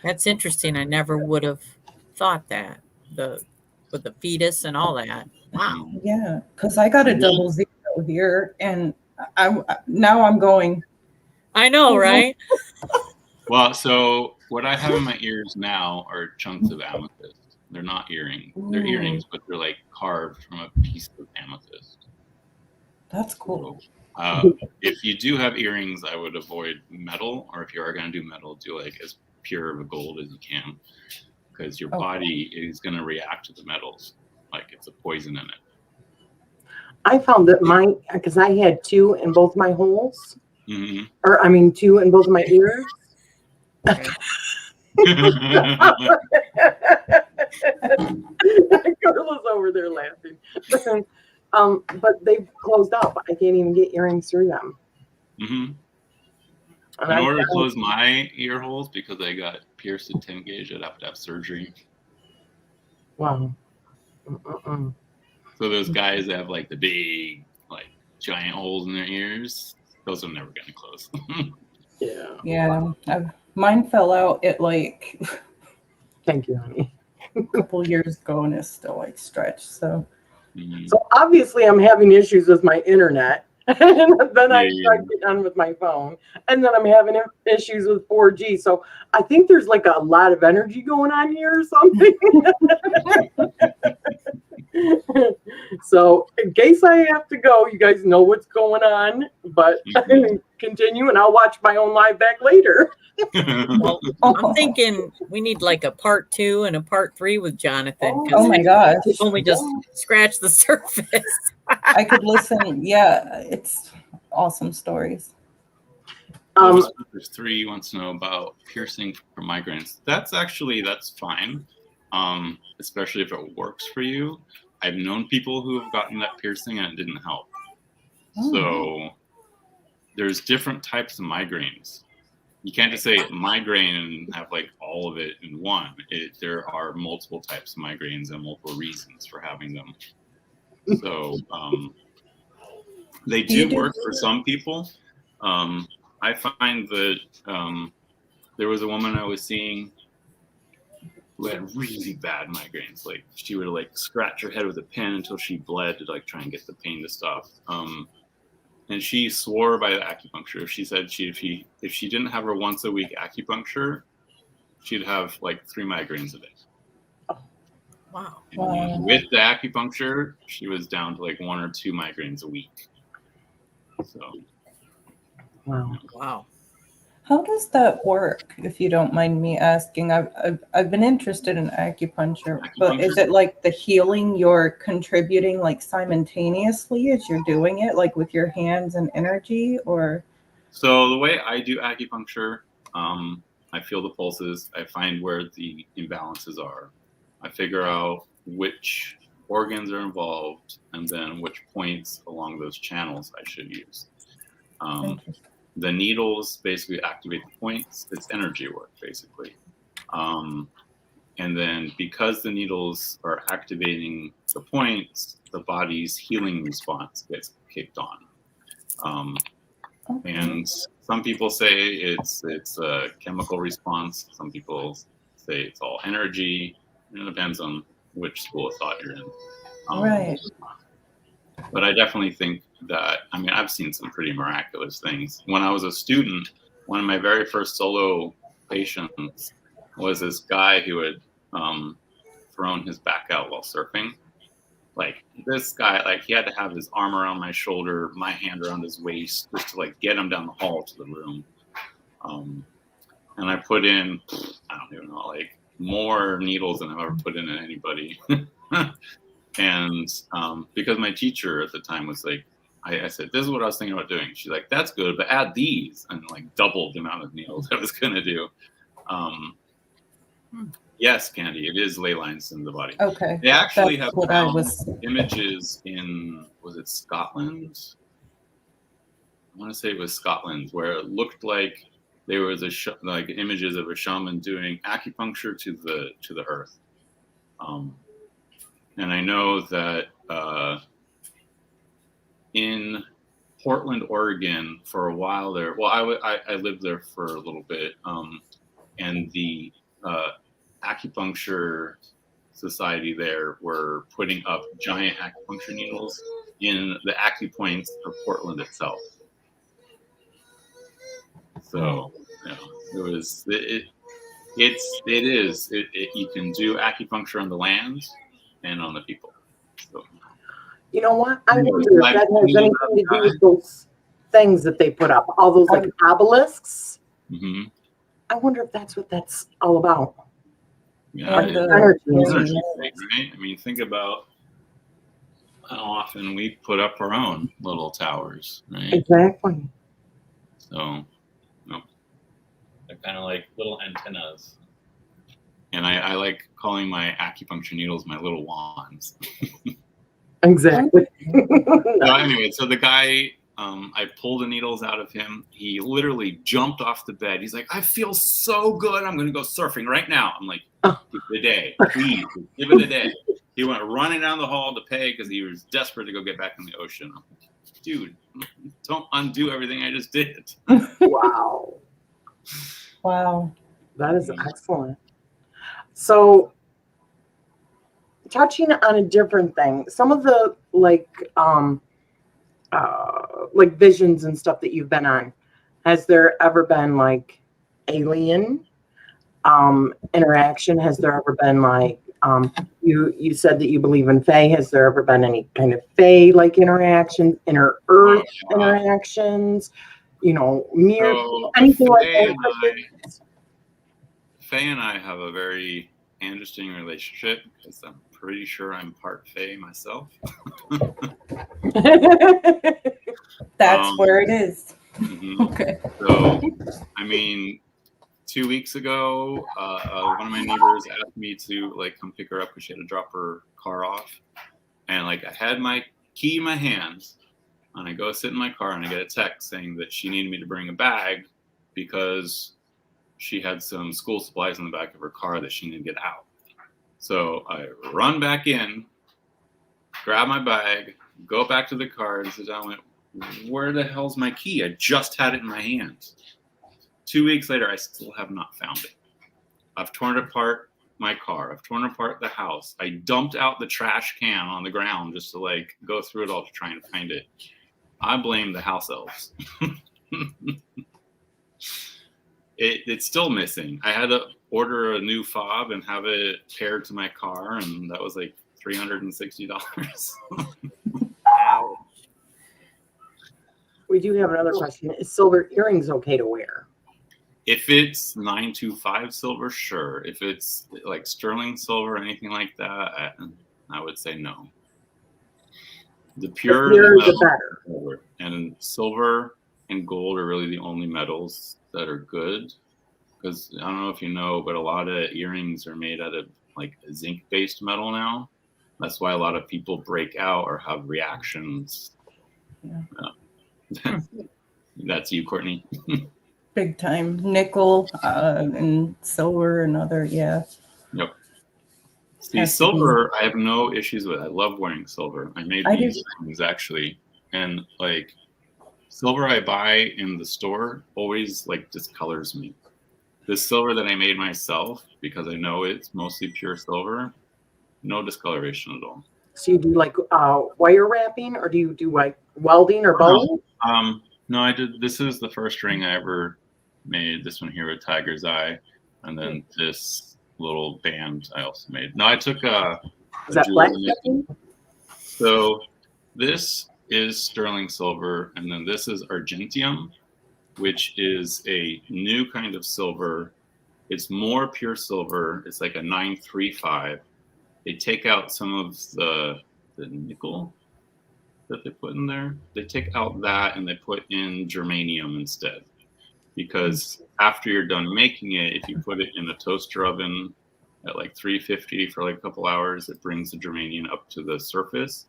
That's interesting. I never would have thought that with the fetus and all that. Wow. Yeah, because I got a 00 here, and I'm going. I know, right? Well, so what I have in my ears now are chunks of amethyst. They're not earrings. They're earrings, but they're like carved from a piece of amethyst. That's cool. So, if you do have earrings, I would avoid metal, or if you are going to do metal, do like as pure of a gold as you can, because your body is going to react to the metals like it's a poison in it. I found that because I had 2 in both my holes, or 2 in both of my ears. Carla's over there laughing. But they've closed up. I can't even get earrings through them. In order to close my ear holes, because I got pierced at 10 gauge, I'd have to have surgery. Wow. So those guys that have like the big, like giant holes in their ears, those are never going to close. Yeah. Yeah. Mine fell out at like Thank you, honey. a couple years ago and it's still like stretched. So So obviously I'm having issues with my internet. And then I try to get on with my phone. And then I'm having issues with 4G. So I think there's like a lot of energy going on here or something. So in case I have to go, you guys know what's going on. But continue and I'll watch my own live back later. Well, I'm thinking we need like a part 2 and a part 3 with Jonathan. oh my gosh. It's only just scratched the surface. I could listen. Yeah, it's awesome stories. There's 3 wants to know about piercing for migraines. That's fine, especially if it works for you. I've known people who have gotten that piercing and it didn't help. So there's different types of migraines. You can't just say migraine and have like all of it in one. There are multiple types of migraines and multiple reasons for having them. So they do work for some people. I find that there was a woman I was seeing who had really bad migraines. Like she would like scratch her head with a pen until she bled to like try and get the pain to stop. And she swore by the acupuncture. She said if she didn't have her once a week acupuncture, she'd have like 3 migraines a day. Wow. With the acupuncture, she was down to like 1 or 2 migraines a week. So. Wow. How does that work, if you don't mind me asking? I've been interested in acupuncture, but is it like the healing you're contributing like simultaneously as you're doing it, like with your hands and energy, or? So the way I do acupuncture, I feel the pulses, I find where the imbalances are. I figure out which organs are involved and then which points along those channels I should use. The needles basically activate the points. It's energy work, basically. And then because the needles are activating the points, the body's healing response gets kicked on. And some people say it's a chemical response. Some people say it's all energy. It depends on which school of thought you're in. Right. But I definitely think that, I've seen some pretty miraculous things. When I was a student, one of my very first solo patients was this guy who had thrown his back out while surfing. Like this guy, like he had to have his arm around my shoulder, my hand around his waist, just to like get him down the hall to the room. And I put in, I don't even know, like more needles than I've ever put in anybody. And because my teacher at the time was like, I said, this is what I was thinking about doing. She's like, that's good, but add these, and like doubled the amount of needles I was going to do. Yes, Candy, it is ley lines in the body. Okay. They actually have found images in, was it Scotland? I want to say it was Scotland, where it looked like there was like images of a shaman doing acupuncture to the earth. And I know that in Portland, Oregon, for a while there, well, I lived there for a little bit, and the acupuncture society there were putting up giant acupuncture needles in the acupoints of Portland itself. So, it is. You can do acupuncture on the land and on the people. So, you know what? I wonder if that has anything to do with those things that they put up, all those like obelisks. Mm-hmm. I wonder if that's what that's all about. Yeah, energy, right? Think about how often we put up our own little towers, right? Exactly. So, they're kind of like little antennas. And I like calling my acupuncture needles my little wands. Exactly. So anyway, so the guy, I pulled the needles out of him. He literally jumped off the bed. He's like, I feel so good. I'm going to go surfing right now. I'm like, give it a day. Please, give it a day. He went running down the hall to pay because he was desperate to go get back in the ocean. I'm like, dude, don't undo everything I just did. Wow. Wow. That is excellent. So, touching on a different thing, some of the like visions and stuff that you've been on, has there ever been like alien interaction? Has there ever been like you said that you believe in Fae? Has there ever been any kind of Fae like interactions, inner Earth interactions? You know, anything like that? Fae and I have a very interesting relationship because I'm pretty sure I'm part Fae myself. That's where it is. Mm-hmm. Okay. So, I mean, 2 weeks ago, one of my neighbors asked me to like come pick her up because she had to drop her car off, and like I had my key in my hands, and I go sit in my car, and I get a text saying that she needed me to bring a bag because she had some school supplies in the back of her car that she needed to get out. So I run back in, grab my bag, go back to the car, and sit down. Where the hell's my key? I just had it in my hands. 2 weeks later, I still have not found it. I've torn apart my car. I've torn apart the house. I dumped out the trash can on the ground just to like go through it all to try and find it. I blame the house elves. It's still missing. I had to order a new fob and have it paired to my car, and that was like $360. Wow. We do have another question. Is silver earrings okay to wear? If it's 925 silver, sure. If it's like sterling silver or anything like that, I would say no. The pure the better. Silver. And silver and gold are really the only metals that are good. Because I don't know if you know, but a lot of earrings are made out of like a zinc-based metal now. That's why a lot of people break out or have reactions. Yeah. That's you, Cortney. Big time. Nickel and silver and other, yeah. Yep. See, silver, I have no issues with. I love wearing silver. I made these things actually. And like silver I buy in the store always like discolors me. This silver that I made myself, because I know it's mostly pure silver, no discoloration at all. So you do like wire wrapping, or do you do like welding or both? No, I did. This is the first ring I ever made. This one here with Tiger's Eye, and then this little band I also made. No, I took a Is that black? So this is sterling silver, and then this is argentium, which is a new kind of silver. It's more pure silver. It's like a 935. They take out some of the nickel that they put in there. They take out that and they put in germanium instead. Because after you're done making it, if you put it in a toaster oven at like 350 for like a couple hours, it brings the germanium up to the surface.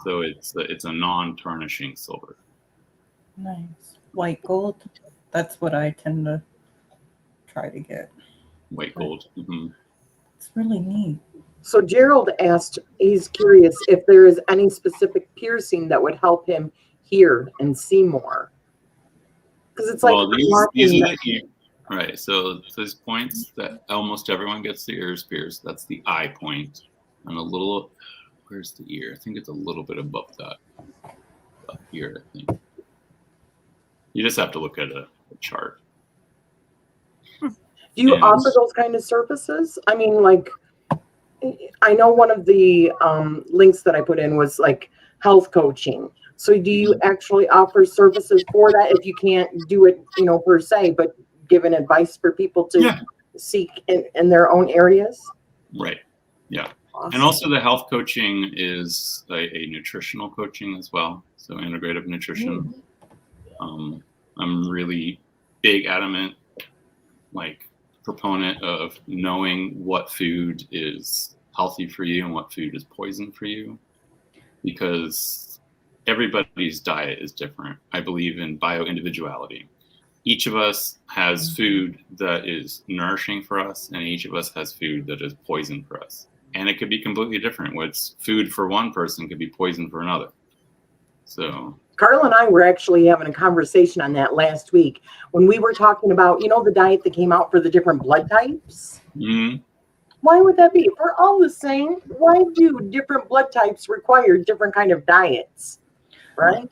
So it's a non-tarnishing silver. Nice. White gold. That's what I tend to try to get. White gold. Mm-hmm. It's really neat. So Gerald asked, he's curious if there is any specific piercing that would help him hear and see more. Because it's like, these are right. So these points that almost everyone gets the ears pierced. That's the eye point, and a little. Where's the ear? I think it's a little bit above that. Up here, I think. You just have to look at a chart. Do you offer those kind of services? I mean, like, I know one of the links that I put in was like health coaching. So do you actually offer services for that if you can't do it, per se, but giving advice for people to seek in their own areas? Right. Yeah. Awesome. And also the health coaching is a nutritional coaching as well. So integrative nutrition. I'm really big, adamant, like proponent of knowing what food is healthy for you and what food is poison for you, because everybody's diet is different. I believe in bio-individuality. Each of us has food that is nourishing for us, and each of us has food that is poison for us. And it could be completely different. What's food for one person could be poison for another. So Carla and I were actually having a conversation on that last week when we were talking about, the diet that came out for the different blood types. Why would that be? If we're all the same, why do different blood types require different kind of diets? Right?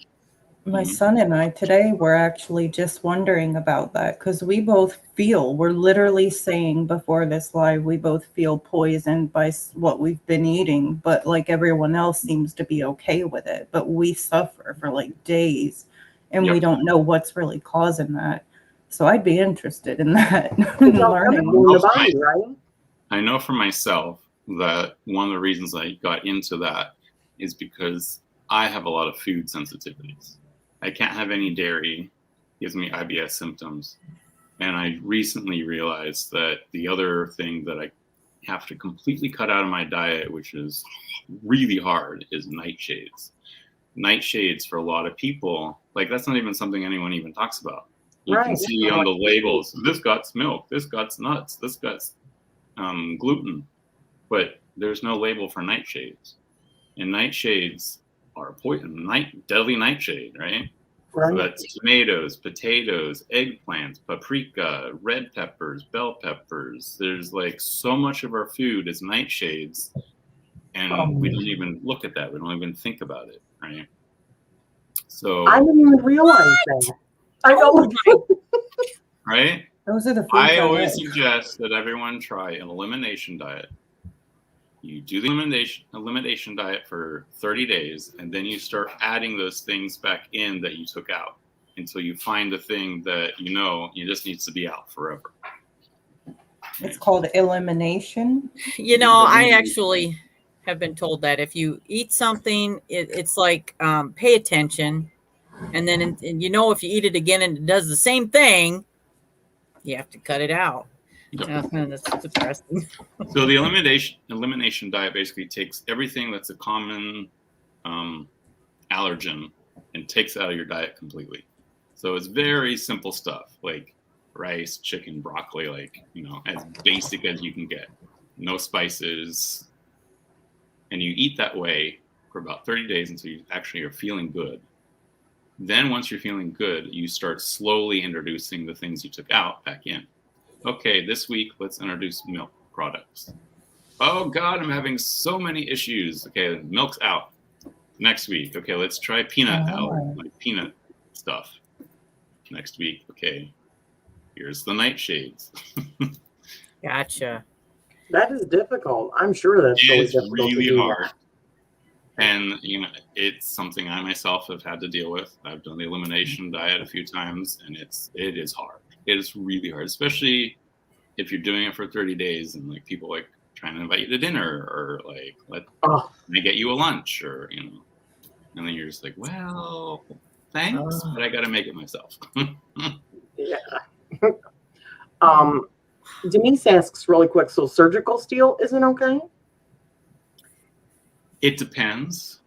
My son and I today were actually just wondering about that because we're literally saying before this live, we both feel poisoned by what we've been eating, but like everyone else seems to be okay with it. But we suffer for like days and we don't know what's really causing that. So I'd be interested in that. Learning. The body, right? I know for myself that one of the reasons I got into that is because I have a lot of food sensitivities. I can't have any dairy, gives me IBS symptoms. And I recently realized that the other thing that I have to completely cut out of my diet, which is really hard, is nightshades. Nightshades for a lot of people, like that's not even something anyone even talks about. You can see on the labels, this got milk, this got nuts, this got gluten, but there's no label for nightshades. And nightshades are poison, deadly nightshade, right? So that's tomatoes, potatoes, eggplants, paprika, red peppers, bell peppers. There's like so much of our food is nightshades, and we don't even look at that. We don't even think about it, right? So I didn't even realize that. I know. Right? Those are the foods I always suggest that everyone try an elimination diet. You do the elimination diet for 30 days, and then you start adding those things back in that you took out until you find the thing that you just needs to be out forever. It's called elimination. I actually have been told that if you eat something, it's like pay attention, and then if you eat it again and it does the same thing, you have to cut it out. Yep. That's depressing. So the elimination diet basically takes everything that's a common allergen and takes it out of your diet completely. So it's very simple stuff like rice, chicken, broccoli, as basic as you can get. No spices. And you eat that way for about 30 days until you actually are feeling good. Then once you're feeling good, you start slowly introducing the things you took out back in. Okay, this week, let's introduce milk products. Oh God, I'm having so many issues. Okay, milk's out. Next week, okay, let's try peanut out, like peanut stuff. Next week, okay, here's the nightshades. Gotcha. That is difficult. I'm sure that's really hard. And, it's something I myself have had to deal with. I've done the elimination diet a few times, and it is hard. It is really hard, especially if you're doing it for 30 days and people trying to invite you to dinner or let me get you a lunch or, and then you're just like, well, thanks, but I got to make it myself. Yeah. Denise asks really quick, so surgical steel isn't okay? It depends,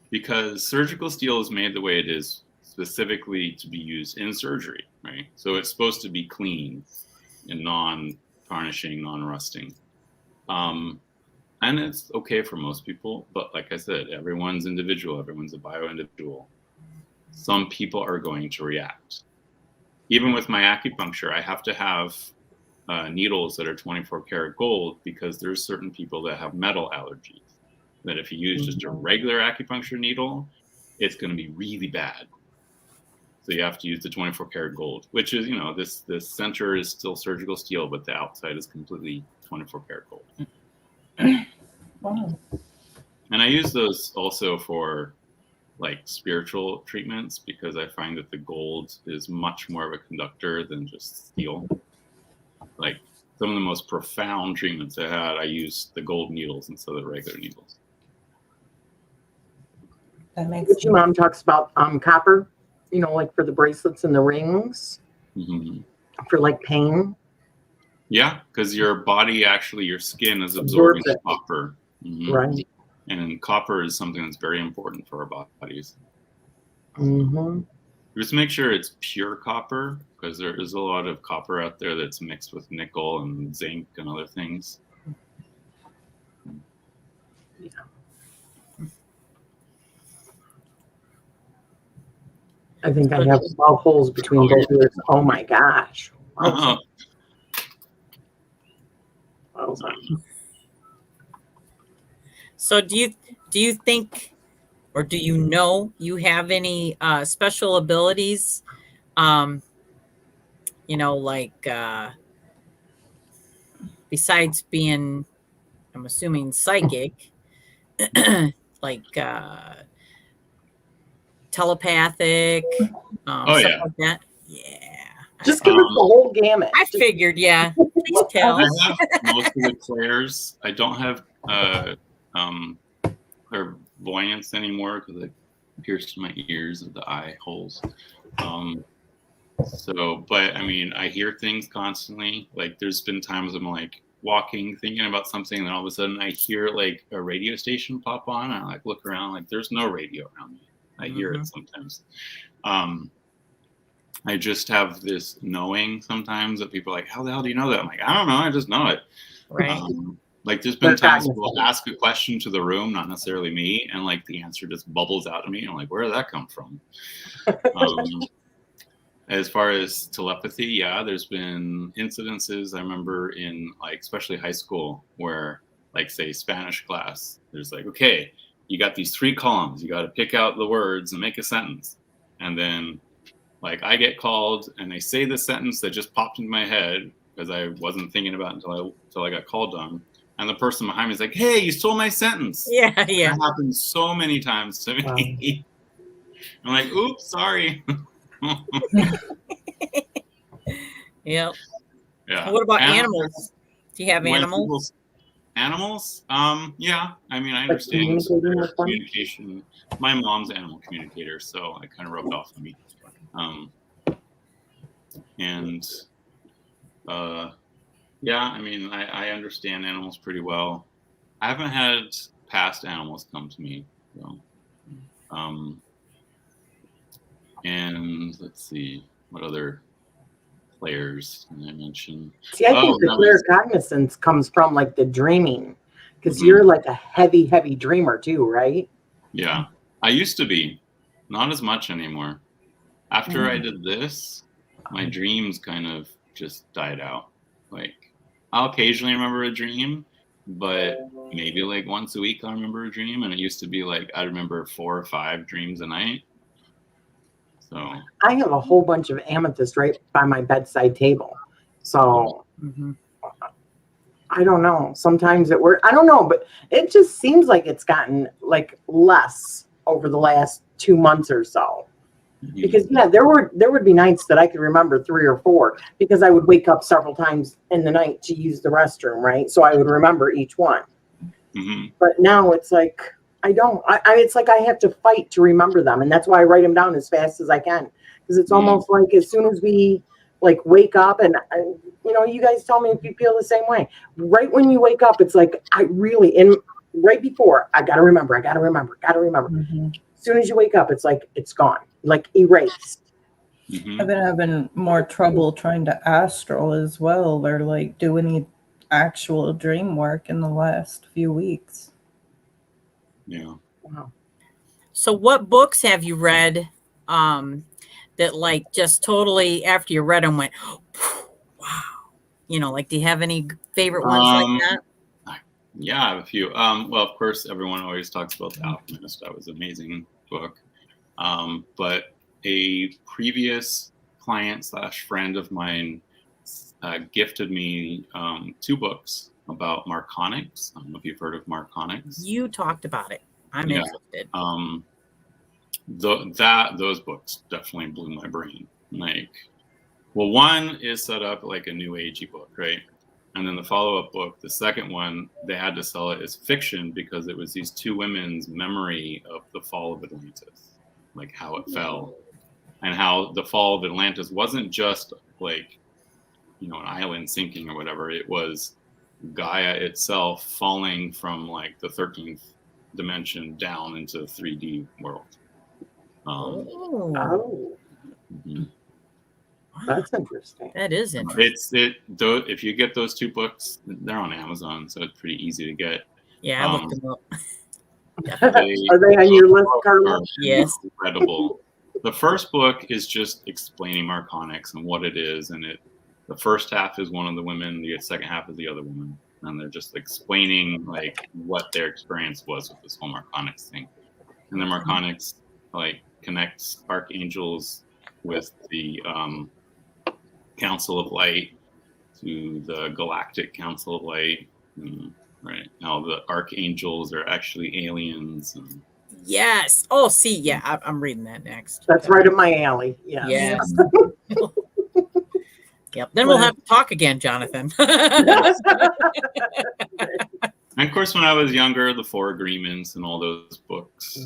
because surgical steel is made the way it is specifically to be used in surgery, right? So it's supposed to be clean and non-tarnishing, non-rusting. And it's okay for most people, but like I said, everyone's individual, everyone's a bio-individual. Some people are going to react. Even with my acupuncture, I have to have needles that are 24 karat gold because there's certain people that have metal allergies. That if you use just a regular acupuncture needle, it's going to be really bad. So you have to use the 24 karat gold, which is, this center is still surgical steel, but the outside is completely 24 karat gold. Wow. And I use those also for spiritual treatments because I find that the gold is much more of a conductor than just steel. Some of the most profound treatments I had, I used the gold needles instead of the regular needles. That makes sense. Your mom talks about copper, for the bracelets and the rings, for pain. Yeah, because your body your skin is absorbing copper. Right. And copper is something that's very important for our bodies. Just make sure it's pure copper, because there is a lot of copper out there that's mixed with nickel and zinc and other things. I think I have 12 holes between both ears. Oh my gosh. Oh, So do you think, or do you know you have any special abilities? Like besides being, I'm assuming, psychic, like telepathic, Oh, stuff yeah. like that. Yeah. Just give us the whole gamut. I figured, yeah. Please tell. I have most of the clairs. I don't have clairvoyance anymore because it pierced my ears of the eye holes. But I mean, I hear things constantly. Like, there's been times I'm like walking, thinking about something, and then all of a sudden I hear like a radio station pop on, and I like look around, like there's no radio around me. I hear it sometimes. I just have this knowing sometimes that people are like, how the hell do you know that? I'm like, I don't know, I just know it. Right. Like, there's been times we'll ask a question to the room, not necessarily me, and like the answer just bubbles out of me. And I'm like, where did that come from? As far as telepathy, yeah, there's been incidences I remember in, like, especially high school, where, like, say Spanish class, there's like, okay, you got these 3 columns, you got to pick out the words and make a sentence. And then, like, I get called and they say the sentence that just popped into my head because I wasn't thinking about it until I got called on. And the person behind me is like, hey, you stole my sentence. Yeah. That happens so many times to me. Wow. I'm like, oops, sorry. Yep. Yeah. What about animals? Do you have animals? Animals? Yeah. I mean, I understand communication. My mom's an animal communicator, so it kind of rubbed off on me. Yeah, I mean, I understand animals pretty well. I haven't had past animals come to me, so. And let's see, what other players did I mention? See, I think the claircognizance comes from like the dreaming, because you're like a heavy dreamer too, right? Yeah, I used to be, not as much anymore. After I did this, my dreams kind of just died out. Like, I'll occasionally remember a dream, but maybe like once a week I'll remember a dream, and it used to be like I remember 4 or 5 dreams a night. So I have a whole bunch of amethyst right by my bedside table. So I don't know. Sometimes it works. I don't know, but it just seems like it's gotten like less over the last 2 months or so. Because there would be nights that I could remember 3 or 4 because I would wake up several times in the night to use the restroom, right? So I would remember each one. But now it's like it's like I have to fight to remember them, and that's why I write them down as fast as I can, because it's almost like as soon as we like wake up, and you guys tell me if you feel the same way. Right when you wake up, it's like right before I gotta remember. As soon as you wake up, it's like it's gone, like erased. I've been having more trouble trying to astral as well, or like do any actual dream work in the last few weeks. Yeah. Wow. So what books have you read that like just totally after you read them went, wow? Like, do you have any favorite ones like that? Yeah, I have a few. Well, of course, everyone always talks about The Alchemist. That was an amazing book. But a previous client / friend of mine gifted me 2 books about Marconics. I don't know if you've heard of Marconics. You talked about it. I'm interested. Those books definitely blew my brain. Like, well, one is set up like a new agey book, right? And then the follow-up book, the second one, they had to sell it as fiction because it was these 2 women's memory of the fall of Atlantis, like how it fell, and how the fall of Atlantis wasn't just like, an island sinking or whatever. It was Gaia itself falling from like the 13th dimension down into the 3D world. That's interesting. That is interesting. If you get those 2 books, they're on Amazon, so it's pretty easy to get. Yeah, I looked them up. Are they on your list, Carla? Yes. Incredible. The first book is just explaining Marconics and what it is, and the first half is one of the women, the second half is the other woman, and they're just explaining like what their experience was with this whole Marconics thing. And the Marconics like connects archangels with the Council of Light to the Galactic Council of Light, and, right now the archangels are actually aliens. And Yes. Oh, see, yeah, I'm reading that next. That's right up my alley. Yes. Yes. Yep. Then we'll have to talk again, Jonathan. And of course, when I was younger, the Four Agreements and all those books,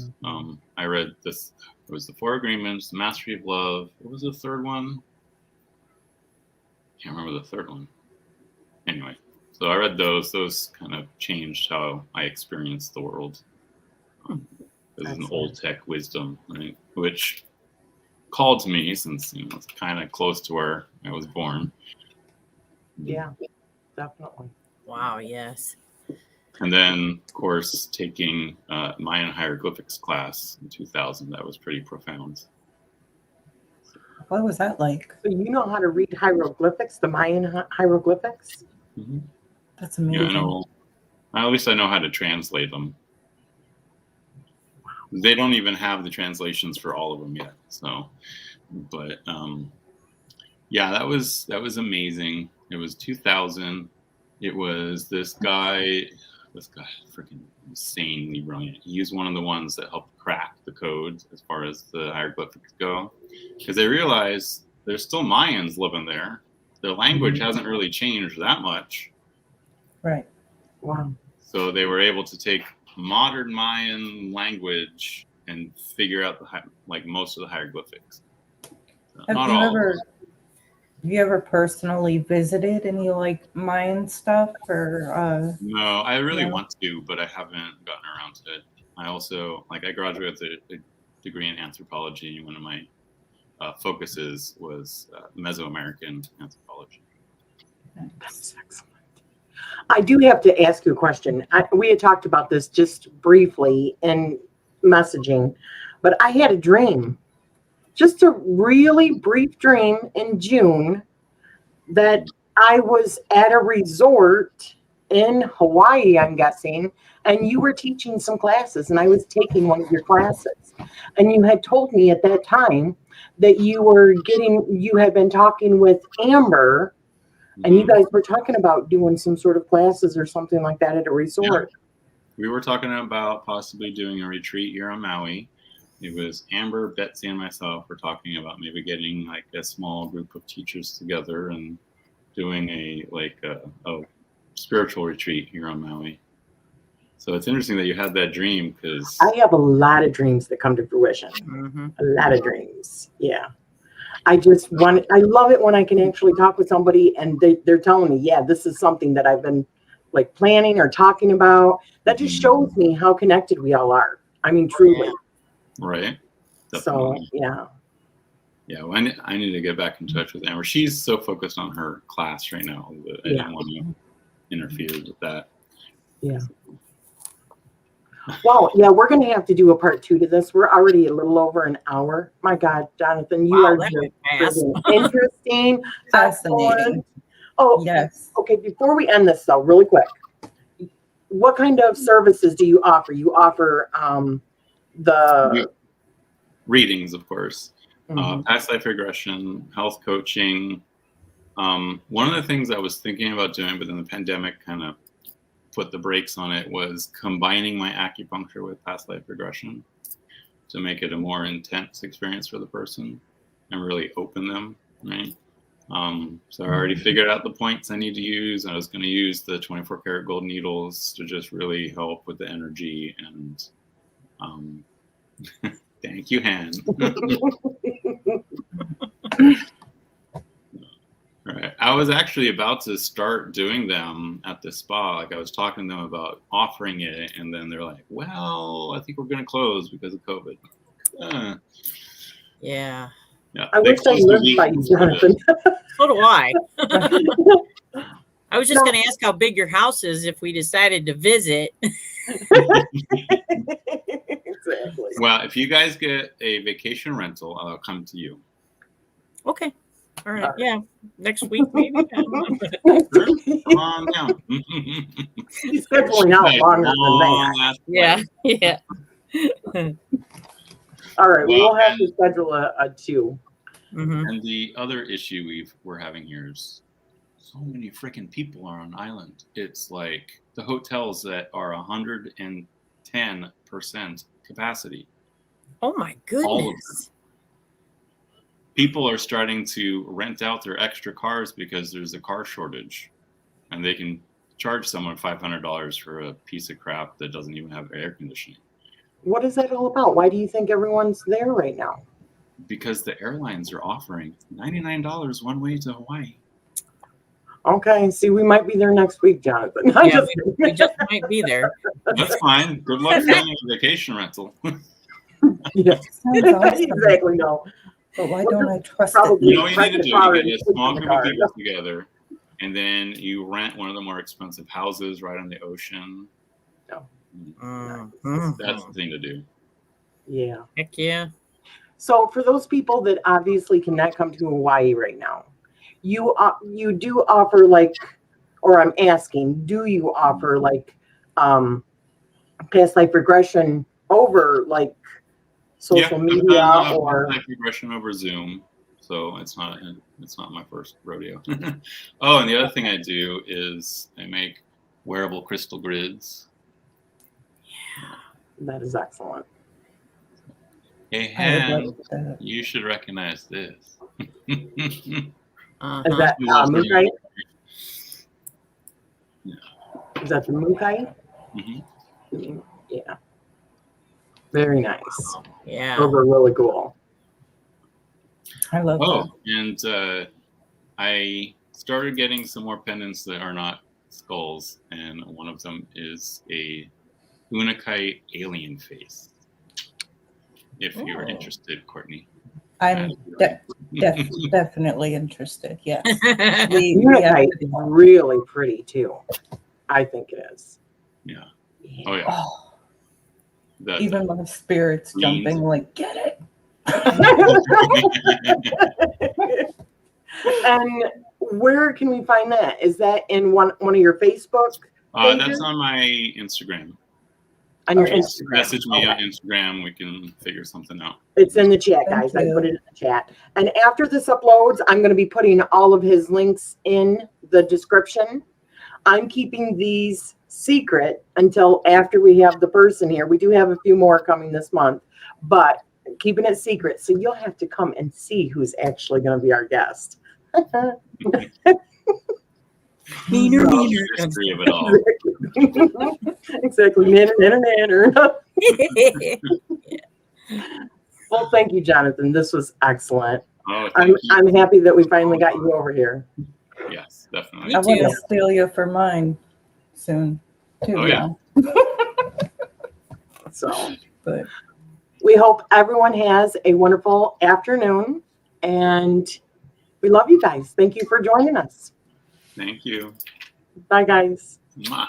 I read this. It was the Four Agreements, the Mastery of Love. What was the third one? Can't remember the third one. Anyway, so I read those. Those kind of changed how I experienced the world. This is an old tech wisdom, right? Which called to me since it's kind of close to where I was born. Yeah, definitely. Wow. Yes. And then, of course, taking Mayan hieroglyphics class in 2000, that was pretty profound. What was that like? So you know how to read hieroglyphics, the Mayan hieroglyphics? Mm-hmm. That's amazing. Yeah, at least I know how to translate them. They don't even have the translations for all of them yet. So, but yeah, that was amazing. It was 2000. It was this guy, freaking insanely brilliant. He was one of the ones that helped crack the code as far as the hieroglyphics go, because they realized there's still Mayans living there. Their language hasn't really changed that much. Right. Wow. So they were able to take modern Mayan language and figure out most of the hieroglyphics. Have you ever personally visited any like Mayan stuff or? No, I really want to, but I haven't gotten around to it. I also I graduated with a degree in anthropology. One of my focuses was Mesoamerican anthropology. That's excellent. I do have to ask you a question. We had talked about this just briefly in messaging, but I had a dream, just a really brief dream in June, that I was at a resort in Hawaii, I'm guessing, and you were teaching some classes, and I was taking one of your classes. And you had told me at that time that you had been talking with Amber, and you guys were talking about doing some sort of classes or something like that at a resort. Yeah. We were talking about possibly doing a retreat here on Maui. It was Amber, Betsy, and myself were talking about maybe getting like a small group of teachers together and doing a spiritual retreat here on Maui. So it's interesting that you had that dream, because I have a lot of dreams that come to fruition. Mm-hmm. A lot of dreams. Yeah. I love it when I can actually talk with somebody and they're telling me, yeah, this is something that I've been like planning or talking about. That just shows me how connected we all are. I mean, truly. Right. Definitely. So, yeah. Yeah, well, I need to get back in touch with Amber. She's so focused on her class right now that I didn't want to interfere with that. Yeah. Well, yeah, we're going to have to do a part 2 to this. We're already a little over an hour. My God, Jonathan, you are just interesting. Fascinating. Oh, yes. Okay, before we end this, though, really quick, what kind of services do you offer? You offer the readings, of course, past life regression, health coaching. One of the things I was thinking about doing, but then the pandemic kind of put the brakes on it, was combining my acupuncture with past life regression to make it a more intense experience for the person and really open them, right? So I already figured out the points I need to use. I was going to use the 24 karat gold needles to just really help with the energy and thank you, Han. Right. I was actually about to start doing them at the spa. Like I was talking to them about offering it, and then they're like, well, I think we're going to close because of COVID. Yeah. I wish I lived by you, Jonathan. So do I. I I was just going to ask how big your house is if we decided to visit. Exactly. Well, if you guys get a vacation rental, I'll come to you. Okay. All right. Yeah. Next week, maybe. Sure. Come on down. He's scheduling out longer than that. Yeah. Yeah. All right, Well, we'll have to schedule a 2. Mm-hmm. And the other issue we're having here is so many freaking people are on island. It's like the hotels that are 110% capacity. Oh my All of goodness. People are starting to rent out their extra cars because there's a car shortage, and they can charge someone $500 for a piece of crap that doesn't even have air conditioning. What is that all about? Why do you think everyone's there right now? Because the airlines are offering $99 one way to Hawaii. Okay, see, we might be there next week, Jonathan. Yeah, we just might be there. That's fine. Good luck finding a vacation rental. Yeah. Sounds awesome. Exactly, no. But why don't I trust Probably- it? You know what you need to do? Car You and get a sleep small in the group of car. people together, and then you rent one of the more expensive houses right on the ocean. Mhm. That's the thing to do. Yeah. Heck yeah. So for those people that obviously cannot come to Hawaii right now, you do offer like, or I'm asking, do you offer like past life regression over like social media I've done, or life regression over Zoom, so it's not my first rodeo. Oh, and the other thing I do is I make wearable crystal grids. that is excellent. Hey, I would Han, like that. you should recognize this. Uh-huh. Is that Mookai? Is that the Mookai? Mhm. Yeah. Very nice. Yeah. Those are really cool. I love that. Oh, and I started getting some more pendants that are not skulls, and one of them is a Unakai alien face. If you're Oh. interested, Cortney. I'm definitely interested. Yes. Yeah. We Mookai have is really pretty too. I think it is. Yeah. Yeah. Oh yeah. oh, That- even my spirit's Means- jumping like, get it. And where can we find that? Is that in one of your Facebook pages? that's on my Instagram. On your Okay. Instagram? Message me on Okay. Instagram. We can figure something out. It's in the chat, Thank guys. I you. put it in the chat. And after this uploads, I'm going to be putting all of his links in the description. I'm keeping these secret until after we have the person here. We do have a few more coming this month, but keeping it secret. So you'll have to come and see who's actually going to be our guest. Neener, The neener. history of it all. Exactly. Nanner. Well, thank you, Jonathan. This was excellent. Oh, thank you. I'm happy that we finally got you over here. Yes, definitely. I want too. to steal you for mine soon, too. Oh, yeah. now. So But we hope everyone has a wonderful afternoon, and we love you guys. Thank you for joining us. Thank you. Bye, guys. Mwah.